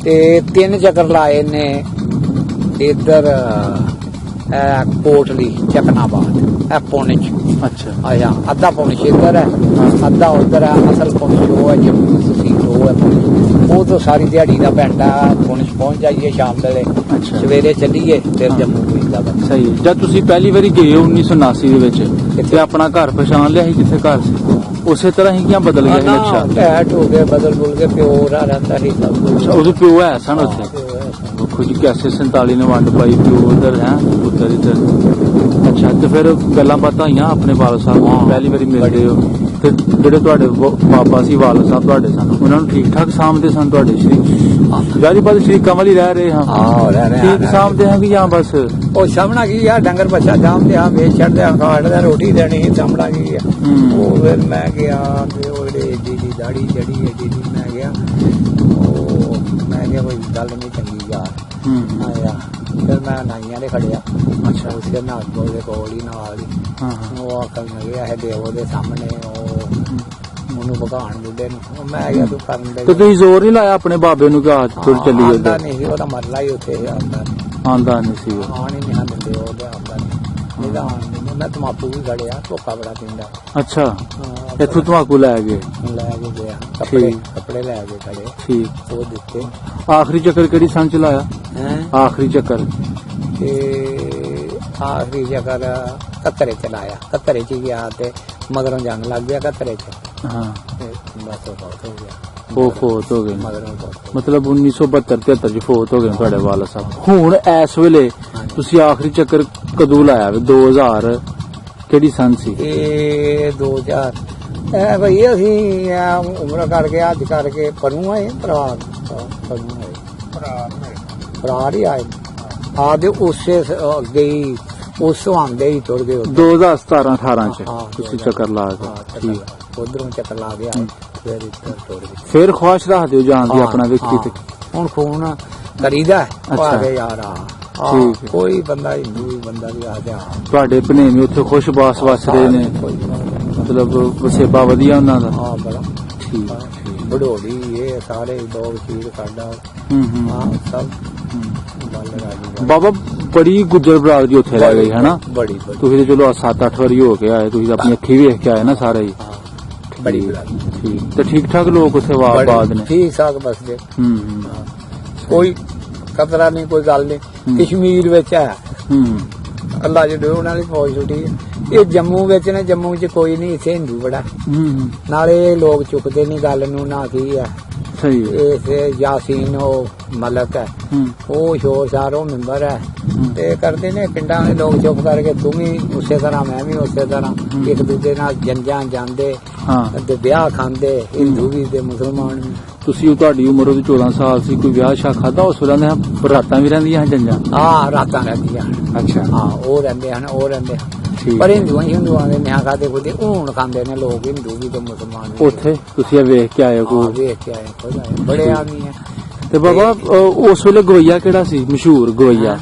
ਤੇ 3 ਚੱਕਰ ਲਾਏ ਨੇ ਇੱਧਰ ਕੋਟਲੀ ਚਕਨਾਬਾਦ ਇਹ ਪੁਣੇ ਚ ਅੱਛਾ ਆਇਆ ਅੱਧਾ ਪੁਣੇ ਇੱਧਰ ਹੈ ਅੱਧਾ ਉੱਧਰ ਹੈ ਅਸਲ ਪੁਣੇ ਉਹ ਹੈ ਜੰਮੂ ਤੁਸੀਂ ਉਹ ਹੈ ਪੁਣੇ ਉਹ ਤੋਂ ਸਾਰੀ ਦਿਹਾੜੀ ਦਾ ਪਿੰਡ ਆ ਪੁਣੇ ਪਹੁੰਚ ਜਾਈਏ ਸ਼ਾਮ ਵੇਲੇ ਸਵੇਰੇ ਚੱਲੀਏ ਫਿਰ ਜੰਮੂ ਪੀਂਦਾ ਬਸ ਸਹੀ ਜਦ ਤੁਸੀਂ ਪਹਿਲੀ ਵਾਰੀ ਗਏ 1979 ਦੇ ਵਿੱਚ ਤੇ ਆਪਣਾ ਘਰ ਪਛਾਣ ਲਿਆ ਸੀ ਕਿੱਥੇ ਘਰ ਸੀ ਉਸੇ ਤਰ੍ਹਾਂ ਹੀ ਕਿਆ ਬਦਲ ਗਿਆ ਨਕਸ਼ਾ ਟੈਟ ਹੋ ਗਏ ਬਦਲ ਬੁਲ ਕੇ ਪਿਓ ਰਹਿੰਦਾ ਸੀ ਸਭ ਕੁਝ ਉਦੋਂ ਪਿਓ ਹੈ ਸਨ ਉੱਥੇ ਦੇਖੋ ਜੀ ਕੈਸੇ 47 ਨੇ ਵੰਡ ਪਾਈ ਪਿਓ ਉਧਰ ਹੈ ਪੁੱਤਰ ਇੱਧਰ ਅੱਛਾ ਤੇ ਫਿਰ ਗੱਲਾਂ ਬਾਤਾਂ ਹੋਈਆਂ ਆਪਣੇ ਵਾਲਦ ਸਾਹਿਬ ਨੂੰ ਪਹਿਲੀ ਵਾਰੀ ਮਿਲਦੇ ਹੋ ਤੇ ਜਿਹੜੇ ਤੁਹਾਡੇ ਬਾਬਾ ਸੀ ਵਾਲਦ ਸਾਹਿਬ ਤੁਹਾਡੇ ਸਨ ਉਹਨਾਂ ਨੂੰ ਠੀਕ ਠਾਕ ਸਾਂਭਦੇ ਸਨ ਤੁਹਾਡੇ ਸ਼ਰੀਕ ਜਾਰੀ ਬਾਦ ਸ਼ਰੀਕਾਂ ਵਾਲੀ ਰਹਿ ਰਹੇ ਹਾਂ ਠੀਕ ਸਾਂਭਦੇ ਹਾਂ ਕਿ ਜਾਂ ਬਸ ਉਹ ਸਾਹਮਣਾ ਕੀ ਆ ਡੰਗਰ ਬੱਚਾ ਜਾਮਦੇ ਆ ਵੇਚ ਛੱਡਦੇ ਆ ਖਾੜਦੇ ਰੋਟੀ ਦੇਣੀ ਸਾਹਮਣਾ ਕੀ ਆ ਉਹ ਫਿਰ ਮੈਂ ਗਿਆ ਤੇ ਉਹ ਜਿਹੜੇ ਜੀ ਦਾੜੀ ਜੜੀ ਹੈ ਜੀ ਮੈਂ ਗਿਆ ਉਹ ਮੈਂ ਕਿਹਾ ਕੋਈ ਗੱਲ ਨਹੀਂ ਚੰਗੀ ਯਾਰ ਆਇਆ ਫਿਰ ਮੈਂ ਨਾਈਆਂ ਦੇ ਖੜਿਆ ਅੱਛਾ ਉਸਦੇ ਨਾਲ ਬੋਲੇ ਕੋਲ ਹੀ ਨਾਲ ਹੀ ਉਹ ਆਕਲ ਲੱਗਿਆ ਹੈ ਦੇਵੋ ਦੇ ਸਾਹਮਣੇ ਉਹਨੂੰ ਭਗਾਣ ਬੁੱਢੇ ਨੂੰ ਮੈਂ ਕਿਹਾ ਤੂੰ ਕਰਨ ਦੇ ਤੇ ਤੁਸੀਂ ਜ਼ੋਰ ਨਹੀਂ ਲਾਇਆ ਆਪਣੇ ਬਾਬੇ ਨੂੰ ਕਿ ਆਜ ਤੁਰ ਚੱਲੀ ਆਉਂਦਾ ਨਹੀਂ ਸੀ ਉਹਦਾ ਮਰਲਾ ਹੀ ਉੱਥੇ ਆਉਂਦਾ ਨਹੀਂ ਸੀ ਆਣ ਹੀ ਨਹੀਂ ਦਿੰਦੇ ਉਹਦੇ ਆਉਂਦਾ ਨਹੀਂ ਤਾਂ ਆਣ ਨਹੀਂ ਮੈਂ ਤਮਾਕੂ ਵੀ ਗੜਿਆ ਧੋਖਾ ਬੜਾ ਪੀਂਦਾ ਅੱਛਾ ਇੱਥੋਂ ਤਮਾਕੂ ਲੈ ਗਏ ਗਿਆ ਕੱਪੜੇ ਲੈ ਕੇ ਖੜੇ ਠੀਕ ਉਹ ਦਿੱਤੇ ਆਖਰੀ ਚੱਕਰ ਕਿਹੜੀ ਸੰਨ ਚ ਲਾਇਆ ਆਖਰੀ ਚੱਕਰ ਤੇ ਆਖਰੀ ਚੱਕਰ ਕਤਰੇ ਚ ਲਾਇਆ ਕਤਰੇ ਚ ਗਿਆ ਤੇ ਮਗਰੋਂ ਜੰਗ ਲੱਗ ਗਿਆ ਕਤਰੇ ਚ ਹਾਂ ਬਸ ਬਹੁਤ ਹੋ ਗਿਆ ਉਹ ਫੋਤ ਹੋ ਗਏ ਮਗਰੋਂ ਮਤਲਬ 1972-73 ਚ ਫੋਤ ਹੋ ਗਏ ਤੁਹਾਡੇ ਵਾਲਦ ਸਾਹਿਬ ਹੁਣ ਇਸ ਵੇਲੇ ਤੁਸੀਂ ਆਖਰੀ ਚੱਕਰ ਕਦੋਂ ਲਾਇਆ 2000 ਕਿਹੜੀ ਸੰਨ ਸੀ ਇਹ 2000 ਇਹ ਭਈ ਅਸੀਂ ਉਮਰ ਕਰਕੇ ਅੱਜ ਕਰਕੇ ਪਰੂ ਆਏ ਭਰਾ ਹੀ ਆਏ ਆਦੇ ਉਸੇ ਅੱਗੇ ਹੀ ਉਸ ਆਂਦੇ ਹੀ ਤੁਰ ਗਏ 2017-18 ਚ ਤੁਸੀਂ ਚੱਕਰ ਲਾ ਕੇ ਠੀਕ ਉਧਰੋਂ ਚੱਕਰ ਲਾ ਗਿਆ ਫਿਰ ਇੱਧਰ ਤੁਰ ਗਏ ਫਿਰ ਖੁਆਸ਼ ਰੱਖਦੇ ਹੋ ਜਾਣ ਦੀ ਆਪਣਾ ਵੇਖੀ ਤੇ ਹੁਣ ਫੋਨ ਕਰੀਦਾ ਪਾਵੇ ਯਾਰ ਕੋਈ ਬੰਦਾ ਹਿੰਦੂ ਬੰਦਾ ਵੀ ਆ ਜਾ ਤੁਹਾਡੇ ਭਣੇਵੇਂ ਉੱਥੇ ਖੁਸ਼ਬਾਸ ਵਸ ਰਹੇ ਨੇ ਮਤਲਬ ਵਸੇਬਾ ਵਧੀਆ ਉਹਨਾਂ ਦਾ ਹਾਂ ਬੜਾ ਠੀਕ ਬੜੋੜੀ ਇਹ ਸਾਰੇ ਲੋਕ ਚੀਜ਼ ਸਾਡਾ ਸਭ ਬਾਬਾ ਬੜੀ ਗੁੱਜਰ ਬਰਾਦਰੀ ਉੱਥੇ ਰਹਿ ਗਈ ਹੈ ਨਾ ਬੜੀ ਤੁਸੀਂ ਤੇ ਚਲੋ 7-8 ਵਾਰੀ ਹੋ ਕੇ ਆਏ ਤੁਸੀਂ ਆਪਣੀ ਅੱਖੀ ਵੇਖ ਕੇ ਆਏ ਨਾ ਸਾਰੇ ਹੀ ਬੜੀ ਠੀਕ ਤੇ ਠੀਕ ਠਾਕ ਲੋਕ ਉੱਥੇ ਆਬਾਦ ਨੇ ਠੀਕ ਠਾਕ ਬਸਦੇ ਕੋਈ ਖਤਰਾ ਨਹੀਂ ਕੋਈ ਗੱਲ ਨਹੀਂ ਕਸ਼ਮੀਰ ਵਿੱਚ ਹੈ ਅੱਲਾ ਜਿਹੜੇ ਉਹਨਾਂ ਦੀ ਫੌਜ ਛੁੱਟੀ ਇਹ ਜੰਮੂ ਵਿੱਚ ਨੇ ਜੰਮੂ ਚ ਕੋਈ ਨਹੀਂ ਇੱਥੇ ਹਿੰਦੂ ਬੜਾ ਨਾਲੇ ਲੋਕ ਚੁੱਕਦੇ ਨਹੀਂ ਗੱਲ ਨੂੰ ਨਾ ਕੀ ਹੈ ਸਹੀ ਇਹ ਯਾਸੀਨ ਉਹ ਮਲਕ ਹੈ ਉਹ ਸ਼ੋਰ ਸ਼ਾਰ ਉਹ ਮੈਂਬਰ ਹੈ ਤੇ ਕਰਦੇ ਨੇ ਪਿੰਡਾਂ ਦੇ ਲੋਕ ਚੁੱਪ ਕਰਕੇ ਤੂੰ ਵੀ ਉਸੇ ਤਰ੍ਹਾਂ ਮੈਂ ਵੀ ਉਸੇ ਤਰ੍ਹਾਂ ਇੱਕ ਦੂਜੇ ਨਾਲ ਜੰਜਾਂ ਜਾਂਦੇ ਤੇ ਵਿਆਹ ਖਾਂਦੇ ਹਿੰਦੂ ਵੀ ਤੇ ਮੁਸਲਮਾਨ ਵੀ ਤੁਸੀਂ ਤੁਹਾਡੀ ਉਮਰ ਉਹਦੀ 14 ਸਾਲ ਸੀ ਕੋਈ ਵਿਆਹ ਸ਼ਾ ਖਾਦਾ ਉਸ ਵੇਲੇ ਰਾਤਾਂ ਵੀ ਰਹਿੰਦੀਆਂ ਜੰਜਾਂ ਰਾਤਾਂ ਰਹਿੰਦੀਆਂ ਅੱਛਾ ਉਹ ਰਹਿੰਦੇ ਹਨ ਪਰ ਹਿੰਦੂਆਂ ਦੇ ਨਿਆਂ ਖਾਦੇ ਖੁਦੇ ਹੁਣ ਖਾਂਦੇ ਨੇ ਲੋਕ ਹਿੰਦੂ ਵੀ ਤੇ ਮੁਸਲਮਾਨ ਉੱਥੇ ਤੁਸੀਂ ਵੇਖ ਕੇ ਆਏ ਹੋ ਵੇਖ ਕੇ ਆਏ ਖੁਦ ਆਏ ਬੜੇ ਆਦਮੀ ਹੈ ਤੇ ਬਾਬਾ ਉਸ ਵੇਲੇ ਗਵਈਆ ਕਿਹੜਾ ਸੀ ਮਸ਼ਹੂਰ ਗਵਈਆ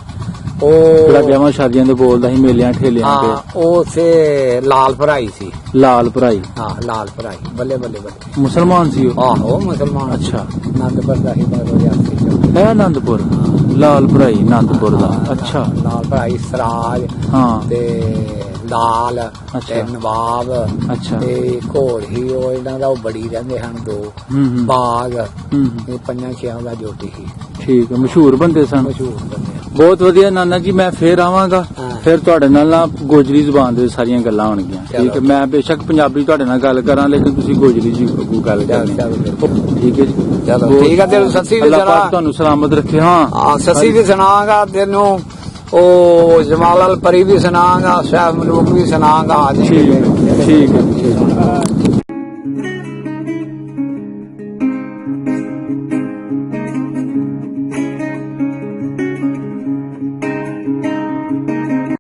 ਉਹ ਜਿਹੜਾ ਵਿਆਹਾਂ ਸ਼ਾਦੀਆਂ ਦੇ ਬੋਲਦਾ ਸੀ ਮੇਲਿਆਂ ਠੇਲਿਆਂ ਤੇ ਉਹ ਸੇ ਲਾਲ ਭਰਾਈ ਸੀ ਲਾਲ ਭਰਾਈ ਲਾਲ ਭਰਾਈ ਬੱਲੇ ਬੱਲੇ ਬੱਲੇ ਮੁਸਲਮਾਨ ਸੀ ਉਹ ਆਹੋ ਮੁਸਲਮਾਨ ਅੱਛਾ ਆਨੰਦਪੁਰ ਦਾ ਹੀ ਬਾਰੇ ਹੈ ਆਨੰਦਪੁਰ ਲਾਲ ਭਰਾਈ ਆਨੰਦਪੁਰ ਦਾ ਅੱਛਾ ਲਾਲ ਭਰਾਈ ਸਰਾਜ ਤੇ ਲਾਲ ਤੇ ਨਵਾਬ ਤੇ ਘੋੜ ਹੀ ਉਹ ਇਹਨਾਂ ਦਾ ਉਹ ਬੜੀ ਰਹਿੰਦੇ ਹਨ ਦੋ ਬਾਗ ਇਹ 5-6 ਦਾ ਜੋਟੀ ਸੀ ਠੀਕ ਹੈ, ਮਸ਼ਹੂਰ ਬੰਦੇ ਸਨ। ਮਸ਼ਹੂਰ ਬੰਦੇ। ਬਹੁਤ ਵਧੀਆ ਨਾਨਾ ਜੀ, ਮੈਂ ਫੇਰ ਆਵਾਂਗਾ, ਫਿਰ ਤੁਹਾਡੇ ਨਾਲ ਨਾ ਗੋਜਰੀ ਜ਼ੁਬਾਨ ਦੇ ਸਾਰੀਆਂ ਗੱਲਾਂ ਹੋਣਗੀਆਂ। ਠੀਕ ਹੈ, ਮੈਂ ਬੇਸ਼ੱਕ ਪੰਜਾਬੀ ਤੁਹਾਡੇ ਨਾਲ ਗੱਲ ਕਰਾਂ, ਲੇਕਿਨ ਤੁਸੀਂ ਗੋਜਰੀ ਜੀ ਗੱਲ ਕਰਨੀ। ਠੀਕ ਹੈ ਜੀ, ਚਲੋ ਠੀਕ ਹੈ। ਤੈਨੂੰ ਸੱਸੀ ਵੀ ਅੱਲਾਹ ਪਾਕ ਤੁਹਾਨੂੰ ਸਲਾਮਤ ਰੱਖੇ। ਹਾਂ, ਸੱਸੀ ਵੀ ਸੁਣਾਵਾਂਗਾ ਤੈਨੂੰ, ਉਹ ਜਮਾਲ ਅਲ ਪਰੀ ਵੀ ਸੁਣਾਵਾਂਗਾ, ਸ਼ਾਹ ਮਲੂਕ ਵੀ ਸੁਣਾਵਾਂਗਾ। ਠੀਕ ਹੈ, ਠੀਕ ਹੈ।